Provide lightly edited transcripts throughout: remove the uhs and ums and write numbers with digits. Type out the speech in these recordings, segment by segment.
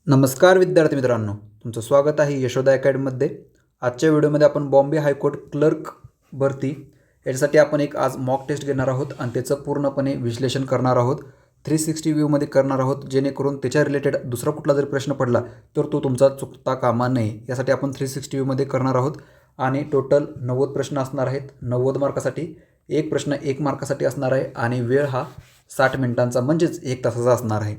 नमस्कार विद्यार्थी मित्रांनो, तुमचं स्वागत आहे यशोदा अकॅडमीमध्ये. आजच्या व्हिडिओमध्ये आपण बॉम्बे हायकोर्ट क्लर्क भरती याच्यासाठी आपण एक आज मॉक टेस्ट घेणार आहोत आणि त्याचं पूर्णपणे विश्लेषण करणार आहोत. 360 व्ह्यूमध्ये करणार आहोत, जेणेकरून त्याच्या रिलेटेड दुसरा कुठला जर प्रश्न पडला तर तो तुमचा चुकता कामा नये. यासाठी आपण 360 व्ह्यूमध्ये करणार आहोत आणि टोटल 90 प्रश्न असणार आहेत. 90 मार्कासाठी एक प्रश्न 1 मार्कासाठी असणार आहे आणि वेळ हा 60 मिनिटांचा म्हणजेच 1 तासाचा असणार आहे.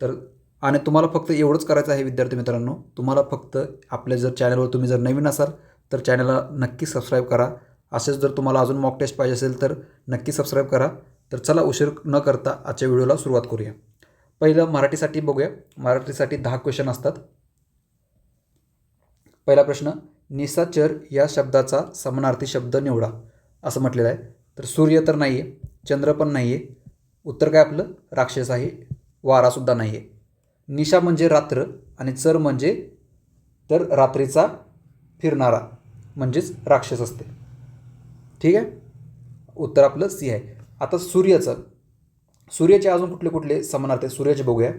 तर आणि तुम्हाला फक्त एवढंच करायचं आहे विद्यार्थी मित्रांनो, तुम्हाला फक्त आपल्या जर चॅनलवर तुम्ही जर नवीन असाल तर चॅनलला नक्की सबस्क्राईब करा. असेच जर तुम्हाला अजून मॉक टेस्ट पाहिजे असेल तर नक्की सबस्क्राईब करा. तर चला उशीर न करता आजच्या व्हिडिओला सुरुवात करूया. पहिलं मराठीसाठी बघूया. मराठीसाठी 10 क्वेश्चन असतात. पहिला प्रश्न, निशाचर या शब्दाचा समानार्थी शब्द निवडा असं म्हटलेलं आहे. तर सूर्य तर नाही आहे, चंद्र पण नाही आहे. उत्तर काय आपलं राक्षस आहे. वारासुद्धा नाही आहे. निशा म्हणजे रात्र आणि चर म्हणजे तर रात्रीचा फिरणारा म्हणजेच राक्षस असते. ठीक आहे, उत्तर आपलं सी आहे. आता सूर्याचे अजून कुठले कुठले समानार्थी सूर्याचे बघूया.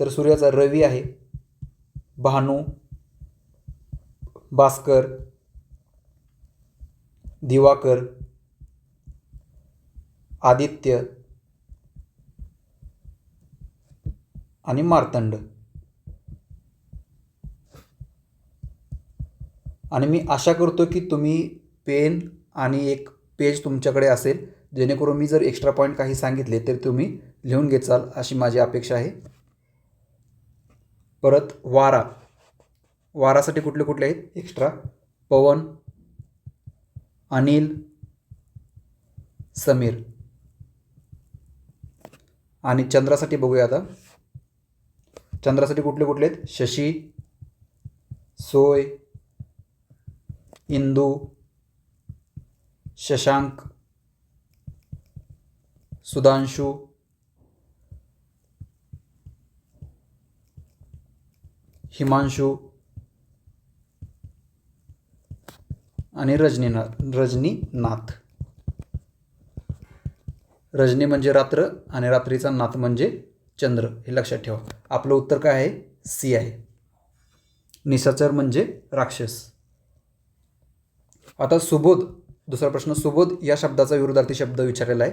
तर सूर्याचा रवी आहे, भानू, भास्कर, दिवाकर, आदित्य आणि मार्तंड. आणि मी आशा करतो की तुम्ही पेन आणि एक पेज तुमच्याकडे असेल, जेणेकरून मी जर एक्स्ट्रा पॉईंट काही सांगितले तर तुम्ही लिहून घेचाल अशी माझी अपेक्षा आहे. परत वारासाठी कुठले कुठले आहेत एक्स्ट्रा? पवन, अनिल, समीर. आणि चंद्रासाठी बघूया. आता चंद्रासाठी कुठले कुठले आहेत? शशी, सोय, इंदू, शशांक, सुधांशु, हिमांशु आणि रजनीनाथ. रजनी म्हणजे रात्र आणि रात्रीचा नाथ म्हणजे चंद्र, हे लक्षात ठेवा. आपलं उत्तर काय आहे? सी आहे. निशाचर म्हणजे राक्षस. आता सुबोध, दुसरा प्रश्न, सुबोध या शब्दाचा विरुद्धार्थी शब्द विचारलेला आहे.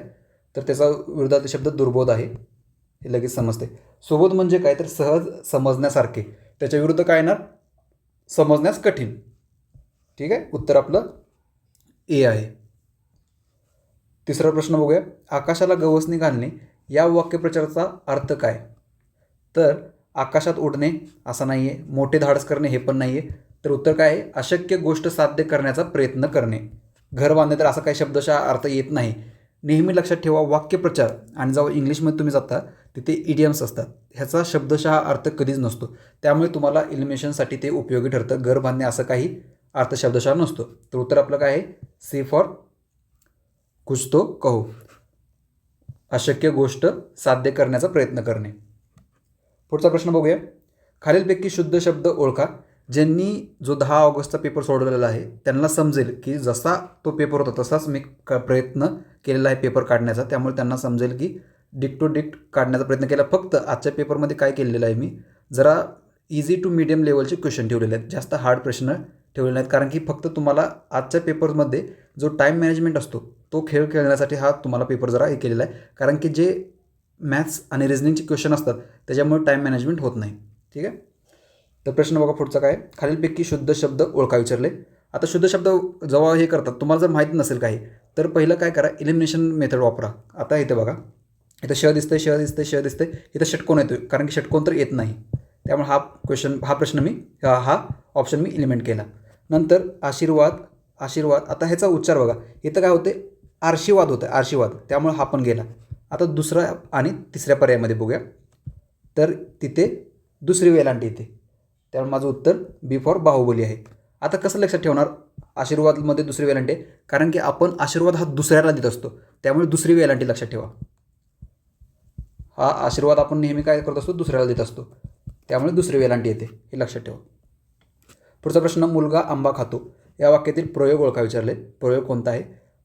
तर त्याचा विरुद्धार्थी शब्द दुर्बोध आहे, हे लगेच समजते. सुबोध म्हणजे काय? तर सहज समजण्यासारखे. त्याच्या विरुद्ध काय येणार? समजण्यास कठीण. ठीक आहे, उत्तर आपलं ए आहे. तिसरा प्रश्न बघूया. आकाशाला गवसणी घालणे या वाक्यप्रचाराचा अर्थ काय? तर आकाशात उडणे असं नाही आहे, मोठे धाडस करणे हे पण नाही आहे. तर उत्तर काय आहे? अशक्य गोष्ट साध्य करण्याचा प्रयत्न करणे. घर बांधणे तर असा काही शब्दशः अर्थ येत नाही. नेहमी लक्षात ठेवा, वाक्यप्रचार आणि जेव्हा इंग्लिशमध्ये तुम्ही जाता तिथे इडियम्स असतात, ह्याचा शब्दशः अर्थ कधीच नसतो. त्यामुळे तुम्हाला इलिमिनेशनसाठी ते उपयोगी ठरतं. घर बांधणे असं काही अर्थ शब्दशः नसतो. तर उत्तर आपलं काय आहे? सी फॉर कुछ तो कहो. अशक्य गोष्ट साध्य करण्याचा प्रयत्न करणे. पुढचा प्रश्न बघूया. खालीलपैकी शुद्ध शब्द ओळखा. ज्यांनी जो 10 ऑगस्टचा पेपर सोडवलेला आहे त्यांना समजेल की जसा तो पेपर होता तसाच मी प्रयत्न केलेला आहे पेपर काढण्याचा. त्यामुळे त्यांना समजेल की डिक्ट टू डिक्ट काढण्याचा प्रयत्न केला. फक्त आजच्या पेपरमध्ये काय केलेलं आहे, मी जरा इझी टू मीडियम लेवलचे क्वेश्चन ठेवलेले आहेत, जास्त हार्ड प्रश्न ठेवलेले नाहीत. कारण की फक्त तुम्हाला आजच्या पेपरमध्ये जो टाईम मॅनेजमेंट असतो तो खेळ खेळण्यासाठी हा तुम्हाला पेपर जरा हे केलेला आहे. कारण की जे मॅथ्स आणि रिझनिंगचे क्वेश्चन असतात त्याच्यामुळे टाईम मॅनेजमेंट होत नाही. ठीक आहे, तर प्रश्न बघा पुढचा काय? खालीलपैकी शुद्ध शब्द ओळखा विचारले. आता शुद्ध शब्द जेव्हा हे करतात, तुम्हाला जर माहीत नसेल काही तर पहिलं काय करा, इलिमिनेशन मेथड वापरा. आता इथे बघा, इथं श दिसतंय. इथं षटकोन येतो, कारण की षटकोन तर येत नाही. त्यामुळे हा ऑप्शन मी इलिमेंट केला. नंतर आशीर्वाद. आता ह्याचा उच्चार बघा, इथं काय होते? आर्शीवाद होतं, आर्शीवाद. त्यामुळे हा पण गेला. आता दुसरा आणि तिसऱ्या पर्यायामध्ये बघूया. तर तिथे दुसरी वेलांटी येते. त्यामुळे माझं उत्तर बी फॉर बाहुबली आहे. आता कसं लक्षात ठेवणार आशीर्वादमध्ये दुसरी वेलांटी आहे? कारण की आपण आशीर्वाद हा दुसऱ्याला देत असतो, त्यामुळे दुसरी वेलांटी लक्षात ठेवा. हा आशीर्वाद आपण नेहमी काय करत असतो? दुसऱ्याला देत असतो, त्यामुळे दुसरी वेलांटी येते, हे लक्षात ठेवा. पुढचा प्रश्न, मुलगा आंबा खातो या वाक्यातील प्रयोग ओळखा विचारले. प्रयोग कोणता आहे?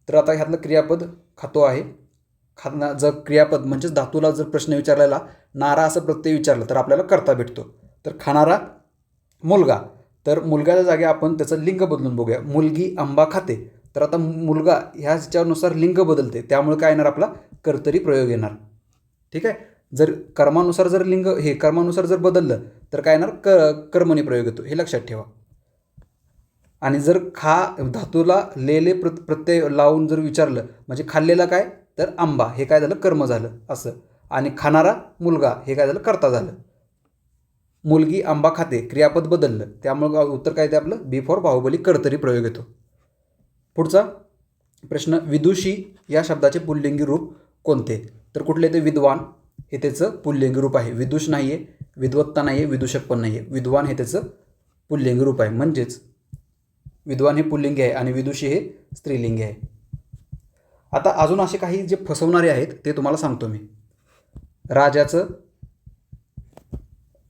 तर आता ह्यातलं क्रियापद खातो आहे. जर क्रियापद म्हणजेच धातूला जर प्रश्न विचारलेला नारा असं प्रत्यय विचारलं तर आपल्याला करता भेटतो. तर खाणारा मुलगा, तर मुलग्याच्या जागी आपण त्याचं लिंग बदलून बघूया. मुलगी आंबा खाते, तर आता मुलगा ह्याच्यानुसार लिंग बदलते, त्यामुळे काय येणार आपला कर्तरी प्रयोग येणार. ठीक आहे. जर कर्मानुसार जर लिंग हे कर्मानुसार जर बदललं तर काय येणार कर्मणी प्रयोग येतो, हे लक्षात ठेवा. आणि जर धातूला लेले प्रत्यय लावून जर विचारलं म्हणजे खाल्लेला काय तर आंबा, हे काय झालं कर्म झालं असं. आणि खाणारा मुलगा हे काय झालं कर्ता झालं. मुलगी आंबा खाते क्रियापद बदललं, त्यामुळे उत्तर काय येते आपलं बी फॉर बाहुबली कर्तरी प्रयोग येतो. पुढचा प्रश्न, विदुषी या शब्दाचे पुल्लिंगी रूप कोणते? तर कुठले ते विद्वान हे त्याचं पुल्लिंगी रूप आहे. विदुष नाही आहे, विद्वत्ता नाही आहे, विदूषक पण नाही आहे. विद्वान हे त्याचं पुल्लिंगी रूप आहे. म्हणजेच विद्वान हे पुल्लिंगी आहे आणि विदुषी हे स्त्रीलिंगी आहे. आता अजून असे काही जे फसवणारे आहेत ते तुम्हाला सांगतो मी. राजाचं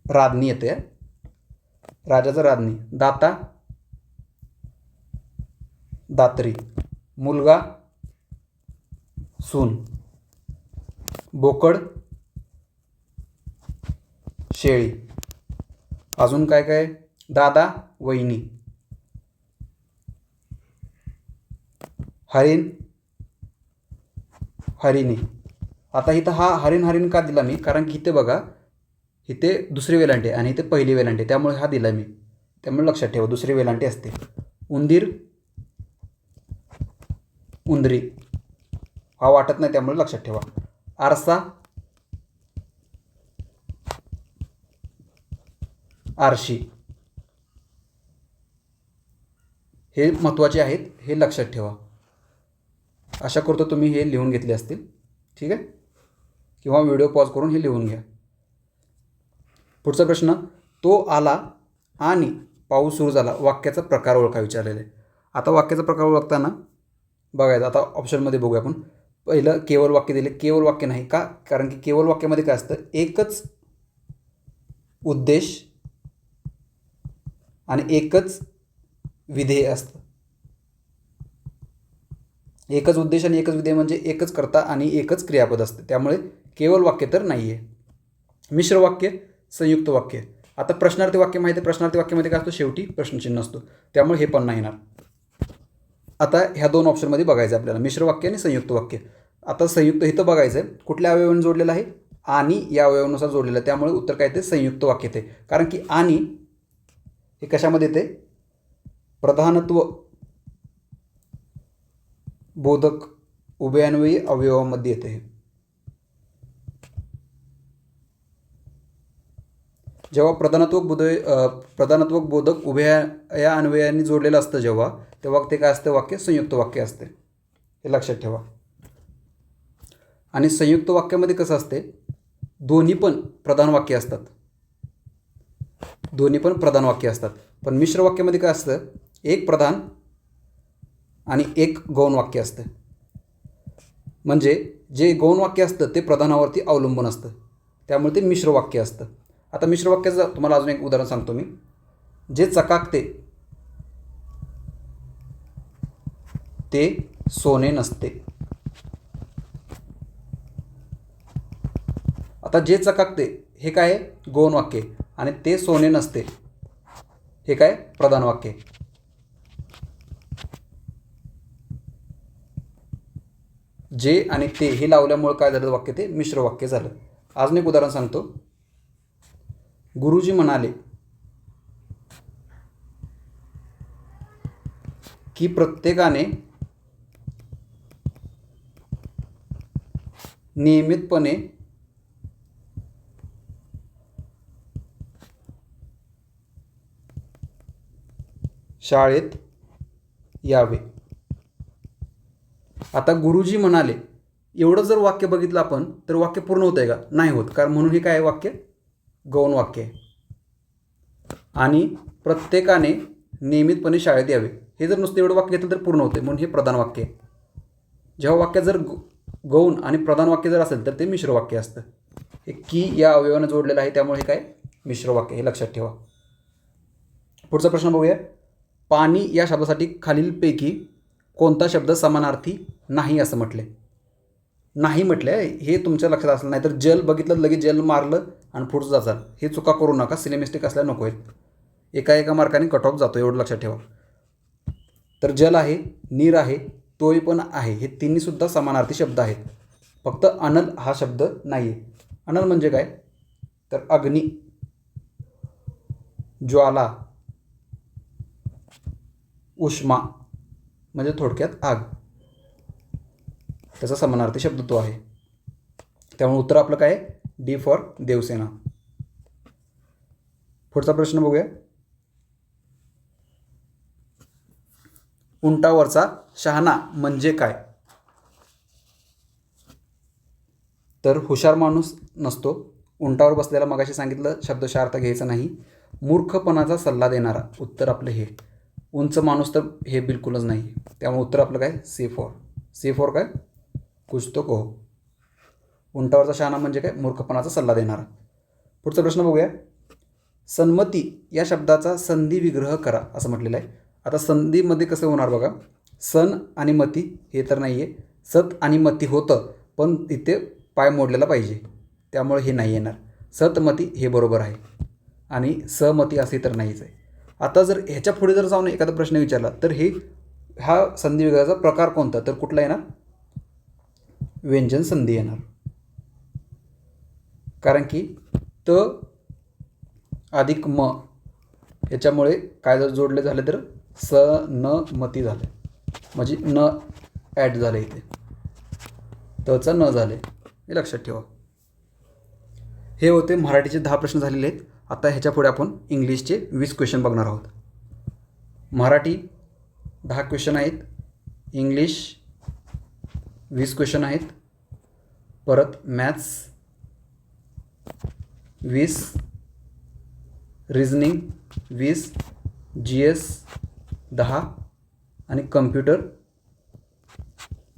राधनी येते, राजाचं राधनी. दाता दात्री, मुलगा सून, बोकड शेळी. अजून काय काय, दादा वहिनी, हरिण हरिणी. आता इथं हा हरिण का दिला मी, कारण की इथे बघा इथे दुसरी वेलांटी आणि इथे पहिली वेलांटी, त्यामुळे हा दिला मी. त्यामुळे लक्षात ठेवा दुसरी वेलांटी असते. उंदीर उंदरी, हा वाटत नाही त्यामुळे लक्षात ठेवा. आरसा आरशी, हे महत्त्वाचे आहेत, हे लक्षात ठेवा. आशा करतो तुम्ही हे लिहून घेतले असतील. ठीक आहे, किंवा व्हिडिओ पॉज करून हे लिहून घ्या. पुढचा प्रश्न, तो आला आणि पाऊस सुरू झाला, वाक्याचा प्रकार ओळखा विचारलेला आहे. आता वाक्याचा प्रकार ओळखताना बघायचं. आता ऑप्शनमध्ये बघूया आपण. पहिलं केवळ वाक्य दिले, केवळ वाक्य नाही का, कारण की केवळ वाक्यामध्ये काय असतं एकच उद्देश आणि एकच विधेय असतं. एकच उद्देश आणि एकच विधेय म्हणजे एकच कर्ता आणि एकच क्रियापद असतं, त्यामुळे केवळ वाक्य तर नाही आहे. मिश्र वाक्य, संयुक्त वाक्य. आता प्रश्नार्थी वाक्य माहिती आहे, प्रश्नार्थी वाक्यामध्ये काय असतो शेवटी प्रश्नचिन्ह असतो, त्यामुळे हे पण नाही येणार. आता ह्या दोन ऑप्शनमध्ये बघायचं आपल्याला, मिश्र वाक्य आणि संयुक्त वाक्य. आता संयुक्त इथं बघायचं आहे कुठल्या अवयवाने जोडलेलं आहे, आणि या अवयवानुसार जोडलेलं आहे, त्यामुळे उत्तर काय येते संयुक्त वाक्य येते. कारण की आणि हे कशामध्ये येते, प्रधानत्व बोधक उभयान्वयी अवयवामध्ये येते. जेव्हा प्रधानत्वक बोधक उभया अन्वयांनी जोडलेलं असतं जेव्हा, तेव्हा ते काय असतं वाक्य संयुक्त वाक्य असते, हे लक्षात ठेवा. आणि संयुक्त वाक्यामध्ये कसं असते, दोन्ही पण प्रधान वाक्य असतात, दोन्ही पण प्रधान वाक्य असतात. पण मिश्र वाक्यामध्ये काय असतं, एक प्रधान आणि एक गौण वाक्य असतं. म्हणजे जे गौण वाक्य असतं ते प्रधानावरती अवलंबून असतं, त्यामुळे ते मिश्र वाक्य असतं. आता मिश्र वाक्याचं तुम्हाला अजून एक उदाहरण सांगतो मी. जे चकाकते ते सोने नसते. आता जे चकाकते हे काय गौण वाक्य आणि ते सोने नसते हे काय प्रधान वाक्य. जे आणि ते हे लावल्यामुळे काय झालं वाक्य ते मिश्र वाक्य झालं. अजून एक उदाहरण सांगतो. गुरुजी म्हणाले की प्रत्येकाने नियमितपणे शाळेत यावे. आता गुरुजी म्हणाले एवढं जर वाक्य बघितलं आपण तर वाक्य पूर्ण होतंय का, नाही होत, कारण म्हणून हे काय वाक्य गौण वाक्य आहे. आणि प्रत्येकाने नियमितपणे शाळेत यावे हे जर नुसतं एवढं वाक्य घेतलं तर पूर्ण होते, म्हणून हे प्रधान वाक्य आहे. जेव्हा वाक्य जर गौण आणि प्रधान वाक्य जर असेल तर ते मिश्र वाक्य असतं. हे की या अवयवानं जोडलेलं आहे, त्यामुळे हे काय मिश्र वाक्य, हे लक्षात ठेवा. पुढचा प्रश्न बघूया. पाणी या शब्दासाठी खालीलपैकी कोणता शब्द समानार्थी नाही असं म्हटले. नाही म्हटलं हे तुमच्या लक्षात असलं, नाही तर जल बघितलं लगेच जल मारलं आणि पुढचं जाचाल. हे चुका करू नका, सिली मिस्टेक असल्या नको आहेत. एका मार्काने कट ऑफ जातो, एवढं लक्षात ठेवा. तर जल आहे, नीर आहे, तोय पण आहे, हे तिन्हीसुद्धा समानार्थी शब्द आहेत. फक्त अनल हा शब्द नाही आहे. अनल म्हणजे काय, तर अग्नी, ज्वाला, उष्मा म्हणजे थोडक्यात आग, त्याचा समानार्थी शब्द तो आहे. त्यामुळे उत्तर आपलं काय, डी फॉर देवसेना. पुढचा प्रश्न बघूया. उंटावरचा शहाणा म्हणजे काय, तर हुशार माणूस नसतो. उंटावर बसलेला मगाशी सांगितलं शब्दशः अर्थ घ्यायचा नाही. मूर्खपणाचा सल्ला देणारा, उत्तर आपलं हे. उंच माणूस तर हे बिलकुलच नाही. त्यामुळे उत्तर आपलं काय, सी फॉर काय, कुछ तो कहो. उंटावरचा शहाणा म्हणजे काय, मूर्खपणाचा सल्ला देणारा. पुढचा प्रश्न बघूया. सन्मती या शब्दाचा संधी विग्रह करा असं म्हटलेलं आहे. आता संधीमध्ये कसं होणार बघा, सन आणि मती हे तर नाही आहे, सत आणि मती होतं, पण तिथे पाय मोडलेला पाहिजे, त्यामुळे हे नाही येणार. सतमती हे बरोबर आहे आणि सहमती असे तर नाहीच आहे. आता जर ह्याच्या पुढे जर जाऊन एखादा प्रश्न विचारला तर हा संधी विग्रहाचा प्रकार कोणता, तर कुठला येणार, व्यंजन संधी येणार. कारण की त अधिक म याच्यामुळे काय जर जोडले झाले तर स न मती झाले, म्हणजे न ॲड झाले, इथे तचं न झाले, हे लक्षात ठेवा. हे होते मराठीचे 10 प्रश्न झालेले आहेत. आता ह्याच्या पुढे आपण इंग्लिशचे 20 क्वेश्चन बघणार आहोत. मराठी 10 क्वेश्चन आहेत, इंग्लिश 20 क्वेश्चन आहेत, परत मॅथ्स 20, रिझनिंग 20, GS 10 आणि कम्प्युटर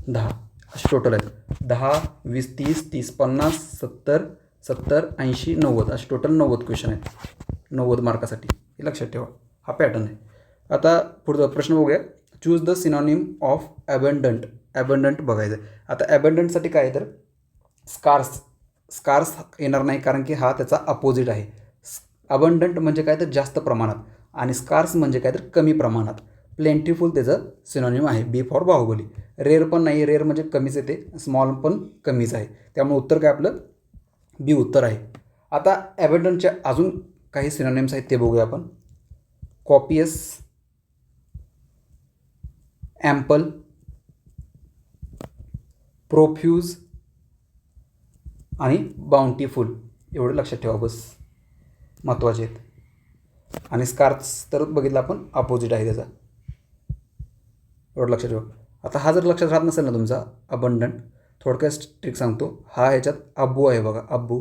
10, असे टोटल आहेत. 10, 20, 30, 30, 50, 70, 70, 80, 90 असे टोटल 90 क्वेश्चन आहेत 90 मार्कासाठी, हे लक्षात ठेवा. हा पॅटर्न आहे. आता पुढचा प्रश्न बघूया. चूज द सिनॉनिम ऑफ ॲबंडंट बघायचं आहे. आता ॲबंडंटसाठी काय आहे, तर स्कार्स येणार नाही, कारण की हा त्याचा अपोजिट आहे. अबंडंट म्हणजे काय, तर जास्त प्रमाणात, आणि स्कार्स म्हणजे काय, तर कमी प्रमाणात. प्लेंटीफुल त्याचं सिनॉनिम आहे, बी फॉर बाहुबली. रेअर पण नाही, रेअर म्हणजे कमीच येते, स्मॉल पण कमीच आहे, त्यामुळे उत्तर काय आपलं बी उत्तर आहे. आता ॲबंडंटच्या अजून काही सिनॉनिम्स आहेत ते बघूया आपण. कॉपियस, ॲम्पल, प्रोफ्यूज आणि बाउंटीफुल, एवढं लक्षात ठेवा बस, महत्त्वाचे आहेत. आणि स्कार्स तर बघितलं आपण अपोजिट आहे त्याचा, एवढं लक्षात ठेवा. आता हा जर लक्षात राहत नसेल ना तुमचा अबंडंट, थोडक्यात ट्रिक सांगतो. हा ह्याच्यात अब्बू आहे बघा, अब्बू,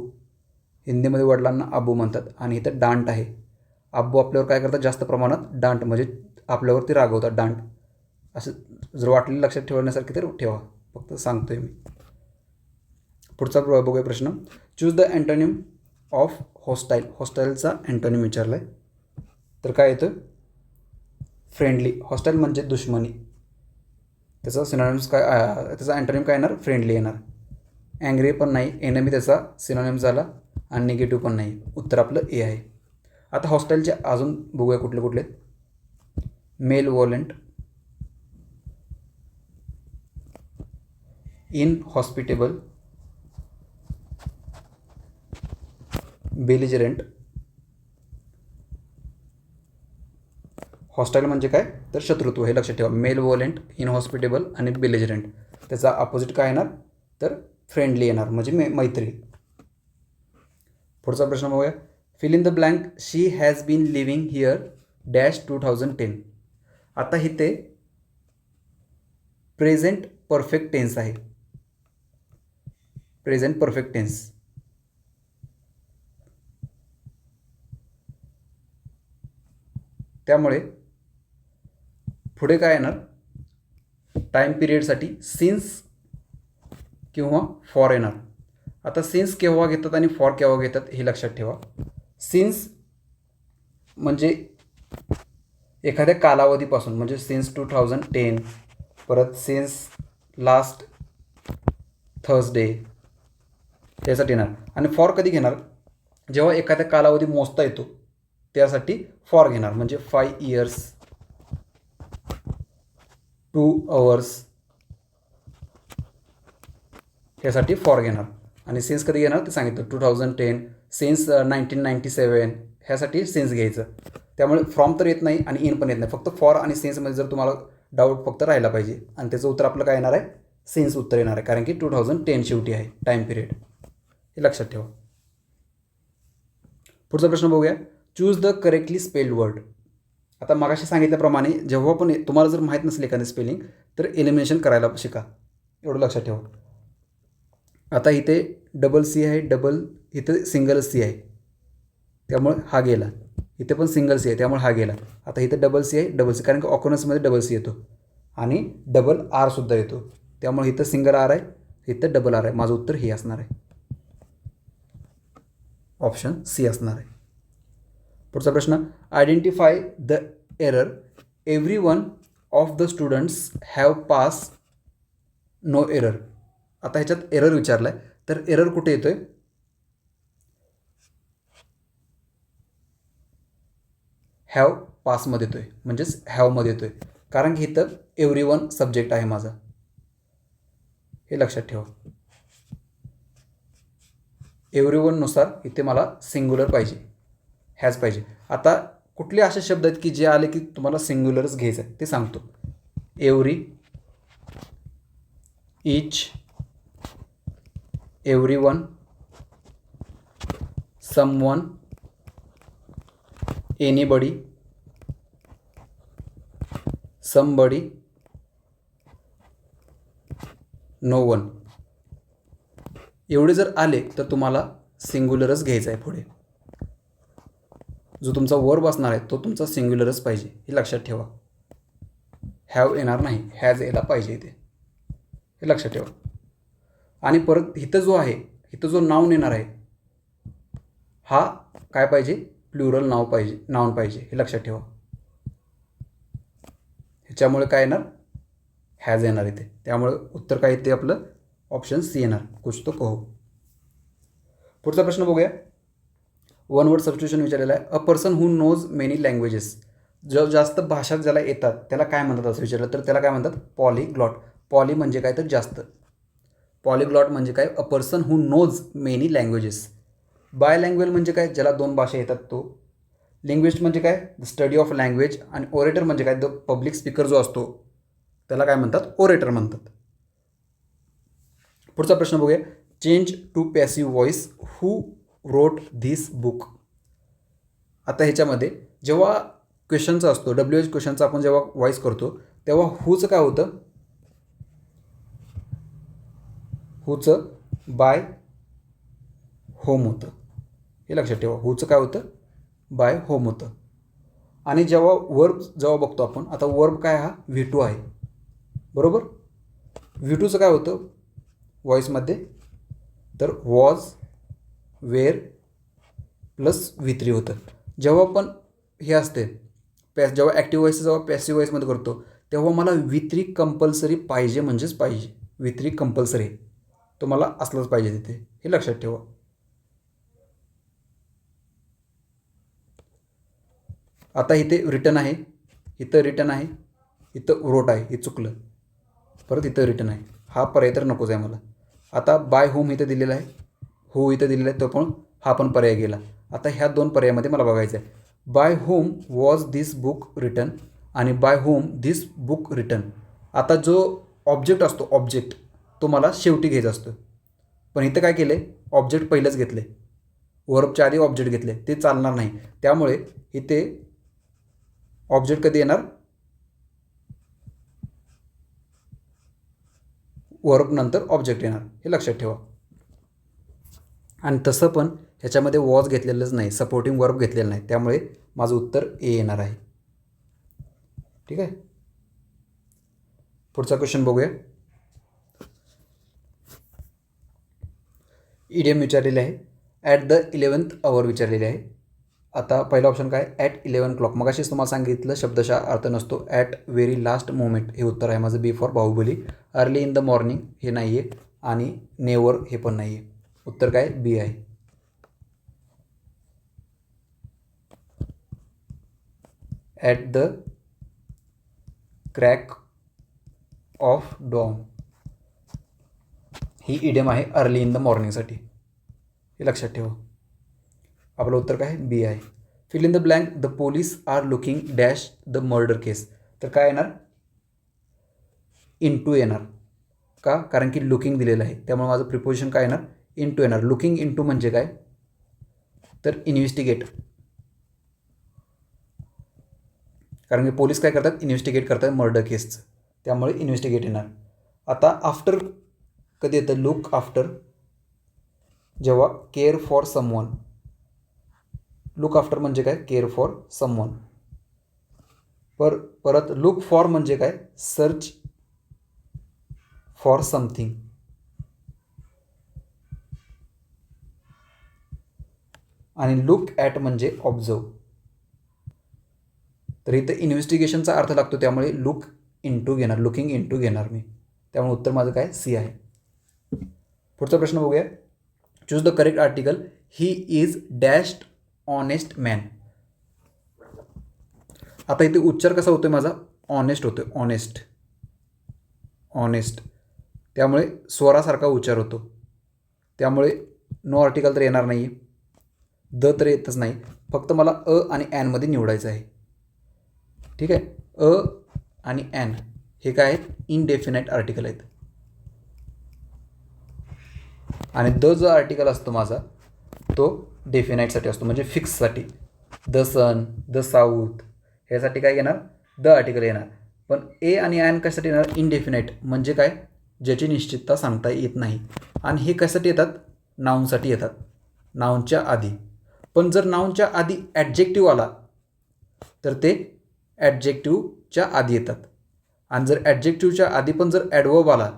हिंदीमध्ये वडिलांना अब्बू म्हणतात, आणि इथं डांट आहे. अब्बू आपल्यावर काय करतात, जास्त प्रमाणात डांट, म्हणजे आपल्यावरती रागवतात, डांट. असं जर वाटलेलं लक्षात ठेवण्यासारखी तर ठेवा, फक्त सांगतोय मी. पुढचा बघूया प्रश्न. Choose the antonym of hostile. हॉस्टाईलचा अँटोनिम विचारला आहे, तर काय येतं, फ्रेंडली. हॉस्टाईल म्हणजे दुश्मनी, त्याचा सिनॉनिम्स काय, त्याचा अँटोनिम काय येणार, फ्रेंडली येणार. अँग्री पण नाही, एनमी त्याचा सिनॉनिम झाला, आणि निगेटिव्ह पण नाही, उत्तर आपलं ए आहे. आता हॉस्टाईलचे अजून बघूया कुठले कुठले. Mail वॉलेंट, inhospitable, बेलिजरंट. हॉस्टाईल म्हणजे काय, तर शत्रुत्व, हे लक्षात ठेवा. मेल वॉलेंट, इनहॉस्पिटेबल आणि बेलिजरंट. त्याचा अपोजिट काय येणार, तर फ्रेंडली येणार, म्हणजे मैत्री. पुढचा प्रश्न बघूया. Fill in the blank. She has been living here dash 2010. आता इथे प्रेझेंट परफेक्ट टेन्स आहे, प्रेझेंट परफेक्ट टेन्स. त्यामुळे पुढे काय येणार, टाईम पिरियडसाठी सिन्स किंवा फॉर येणार. आता सिन्स केव्हा घेतात आणि फॉर केव्हा घेतात हे लक्षात ठेवा. सिन्स म्हणजे एखाद्या कालावधीपासून, म्हणजे सिन्स 2010, परत सिन्स लास्ट थर्सडे, त्यासाठी येणार. आणि फॉर कधी घेणार, जेव्हा एखाद्या कालावधी मोजता येतो त्यासाठी फॉर घेणार, म्हणजे 5 इयर्स, 2 hours ह्यासाठी फॉर घेणार. आणि सिन्स कधी घेणार ते सांगितलं, 2010, सिन्स 1997 ह्यासाठी सिन्स घ्यायचं. त्यामुळे फ्रॉम तर येत नाही आणि इन पण येत नाही, फक्त फॉर आणि सिन्समध्ये जर तुम्हाला डाऊट फक्त राहिला पाहिजे. आणि त्याचं उत्तर आपलं काय येणार आहे, सिन्स उत्तर येणार आहे, कारण की 2010 शेवटी आहे टाईम पिरियड, हे लक्षात ठेवा. पुढचा प्रश्न बघूया. Choose the correctly spelled word. आता मगाशी सांगितल्याप्रमाणे जेव्हा पण तुम्हाला जर माहीत नसेल एखादी स्पेलिंग तर एलिमिनेशन करायला शिका, एवढं लक्षात ठेवा. आता इथे डबल सी आहे, इथे सिंगल सी आहे त्यामुळे हा गेला. इथे पण सिंगल सी आहे त्यामुळे हा गेला. आता इथे डबल सी आहे, डबल सी, कारण की ऑकोनसमध्ये डबल सी येतो आणि डबल आर सुद्धा येतो, त्यामुळे इथं सिंगल आर आहे, इथं डबल आर आहे. माझं उत्तर हे असणार आहे, ऑप्शन सी असणार आहे. पुढचा प्रश्न. Identify the error. Every one of the students have pass no error. आता ह्याच्यात एरर विचारला आहे, तर एरर कुठे येतोय, हॅव पासमध्ये येतोय, म्हणजेच हॅवमध्ये येतोय, कारण की इथं एव्हरी वन सब्जेक्ट आहे माझा, हे लक्षात ठेवा. एव्हरी वननुसार इथे मला सिंग्युलर पाहिजे, हॅज पाहिजे. आता कुठले असे शब्द आहेत की जे आले की तुम्हाला सिंग्युलरच घ्यायचं आहे ते सांगतो. Every, each, every one, someone, anybody, somebody, no one. एवढे जर आले तर तुम्हाला सिंग्युलरच घ्यायचं आहे पुढे. जो तुमचा वर्ब असणार आहे तो तुमचा सिंग्युलरच पाहिजे, हे लक्षात ठेवा. हॅव येणार नाही, हॅज यायला पाहिजे इथे, हे लक्षात ठेवा. आणि परत इथं जो आहे, इथं जो नाऊन येणार आहे हा काय पाहिजे, प्लुरल नाव पाहिजे, नाऊन पाहिजे, हे लक्षात ठेवा. ह्याच्यामुळे काय येणार, हॅज येणार इथे, त्यामुळे उत्तर काय येते आपलं, ऑप्शन सी येणार, कुछ तो कहो. पुढचा प्रश्न बघूया. वन वर्ड सबस्टिट्यूशन विचारलेला आहे. A person who knows many languages. जो जास्त भाषा ज्याला येतात त्याला काय म्हणतात असं विचारलं तर त्याला काय म्हणतात, पॉलीग्लॉट. पॉली म्हणजे काय तर जास्त, पॉलीग्लॉट म्हणजे काय, a person who knows many languages. By language म्हणजे काय, ज्याला 2 भाषा येतात तो. लिंग्विस्ट म्हणजे काय, द स्टडी ऑफ लँग्वेज. आणि ओरेटर म्हणजे काय, द पब्लिक स्पीकर जो असतो त्याला काय म्हणतात, ओरेटर म्हणतात. पुढचा प्रश्न बघूया. Change to passive voice. Who wrote this book. आता ह्याच्यामध्ये जेव्हा क्वेश्चनचा असतो, WH क्वेश्चनचा आपण जेव्हा व्हॉइस करतो तेव्हा हूचं काय होतं, हूचं बाय होम होतं, हे लक्षात ठेवा. हूचं काय होतं, बाय होम होतं. आणि जेव्हा वर्ब जेव्हा बघतो आपण, आता वर्ब काय हा V2 आहे, बरोबर. V2चं काय होतं व्हॉइसमध्ये, तर वॉज, वेअर प्लस V3 होतं. जेव्हा पण हे असते जेव्हा ॲक्टिव्ह व्हॉइस जेव्हा पॅसिव्ह व्हॉइसमध्ये करतो तेव्हा मला V3 कंपल्सरी पाहिजे, म्हणजेच पाहिजे. V3 कंपल्सरी तो मला असलंच पाहिजे तिथे, हे लक्षात ठेवा. आता इथे रिटर्न आहे, इथं रिटर्न आहे, इथं रोट आहे, हे चुकलं. परत इथं रिटर्न आहे, हा पर्याय तर नकोच आहे मला. आता बाय होम इथं दिलेला आहे, हो इथं दिलेला आहे, तो पण हा पण पर्याय गेला. आता ह्या 2 पर्यायामध्ये मला बघायचं आहे, by whom was this book return आणि by whom this book return. आता जो ऑब्जेक्ट असतो, ऑब्जेक्ट तो मला शेवटी घ्यायचा असतो, पण इथं काय केलं आहे, ऑब्जेक्ट पहिलंच घेतले, वर्बच्या आधी ऑब्जेक्ट घेतले, ते चालणार नाही. त्यामुळे इथे ऑब्जेक्ट कधी येणार, वर्ब नंतर ऑब्जेक्ट येणार, हे लक्षात ठेवा. आणि तसं पण ह्याच्यामध्ये वॉज घेतलेलंच नाही, सपोर्टिंग वर्ब घेतलेलं नाही, त्यामुळे माझं उत्तर ए येणार आहे. ठीक आहे. पुढचा क्वेश्चन बघूया. इडियम विचारलेले आहे. ॲट द 11th hour विचारलेले आहे. आता पहिला ऑप्शन काय, ॲट 11 o'clock. मग अशीच तुम्हाला सांगितलं शब्दशः अर्थ नसतो. ॲट व्हेरी लास्ट मोमेंट हे उत्तर आहे माझं, B for Baahubali. Early in the morning हे नाही आहे आणि नेवर हे पण नाही आहे. उत्तर काय, बी आहे. At the crack of dawn ही इडियम आहे अर्ली इन द मॉर्निंगसाठी. हे लक्षात ठेवा. आपलं उत्तर काय आहे? बी आहे. Fill in the blank. The police are looking dash the murder case. तर काय येणार? इनटू येणार. का? कारण की लुकिंग दिलेलं आहे, त्यामुळे माझं प्रिपोजिशन काय येणार? इनटू येणार. लुकिंग इनटू म्हणजे काय? तर इन्व्हेस्टिगेट. कारण की पोलीस काय करतात? इन्व्हेस्टिगेट करतात मर्डर केसचं, त्यामुळे इन्व्हेस्टिगेट येणार. आता आफ्टर कधी येतं? Look after. जेव्हा care for someone. Look after म्हणजे काय? Care for someone. परत लुक फॉर म्हणजे काय? Search for something. आणि लुक ॲट म्हणजे ऑब्झर्व. तर इथं इन्व्हेस्टिगेशनचा अर्थ लागतो, त्यामुळे लुक इनटू घेणार, लुकिंग इनटू घेणार मी. त्यामुळे उत्तर माझं काय? सी आहे. पुढचा प्रश्न बघूया. Choose the correct article. He is dashed honest man. आता इथे उच्चार कसा होतोय माझा? ऑनेस्ट होतोय. ऑनेस्ट. ऑनेस्ट. त्यामुळे स्वरासारखा उच्चार होतो, त्यामुळे नो आर्टिकल तर येणार नाही. द तर येतच नाही. फक्त मला अ आणि ॲनमध्ये निवडायचं आहे. ठीक आहे. अ आणि ॲन हे काय आहेत? इनडेफिनाईट आर्टिकल आहेत. आणि द जो आर्टिकल असतो माझा तो डेफिनाईटसाठी असतो, म्हणजे फिक्ससाठी. द सन, द साऊथ ह्यासाठी काय येणार? द आर्टिकल येणार. पण ए आणि ॲन कशासाठी येणार? इनडेफिनाईट म्हणजे काय? ज्याची निश्चितता सांगता येत नाही. आणि हे कशासाठी येतात? नाऊनसाठी येतात, नाऊनच्या आधी. पण जर नाऊनच्या आधी ॲडजेक्टिव्ह आला तर ते ॲडजेक्टिव्हच्या आधी येतात. आणि जर ॲडजेक्टिव्हच्या आधी पण जर ॲडवर्ब आला,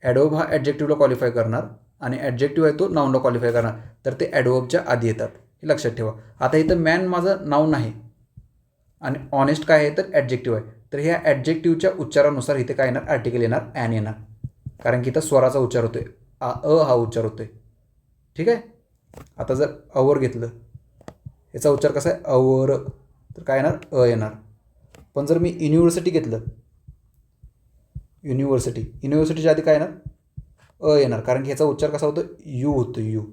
ॲडवर्ब हा ॲडजेक्टिव्हला क्वालिफाय करणार आणि ॲडजेक्टिव्ह आहे तो नाऊनला क्वालिफाय करणार, तर ते ॲडवर्बच्या आधी येतात. हे लक्षात ठेवा. आता इथं मॅन माझं नाऊन आहे आणि ऑनेस्ट काय आहे? तर ॲडजेक्टिव्ह आहे. तर ह्या ॲडजेक्टिव्हच्या उच्चारानुसार इथे काय येणार? आर्टिकल येणार, ॲन येणार. कारण की इथं स्वराचा उच्चार होतोय, अ हा उच्चार होतोय. ठीक आहे. आता जर अवर घेतलं, याचा उच्चार कसा आहे? अवर. तर काय येणार? अ येणार. पण जर मी युनिव्हर्सिटी घेतलं, युनिव्हर्सिटीच्या आधी काय येणार? अ येणार. कारण की ह्याचा उच्चार कसा होतो? यू होतो, यू.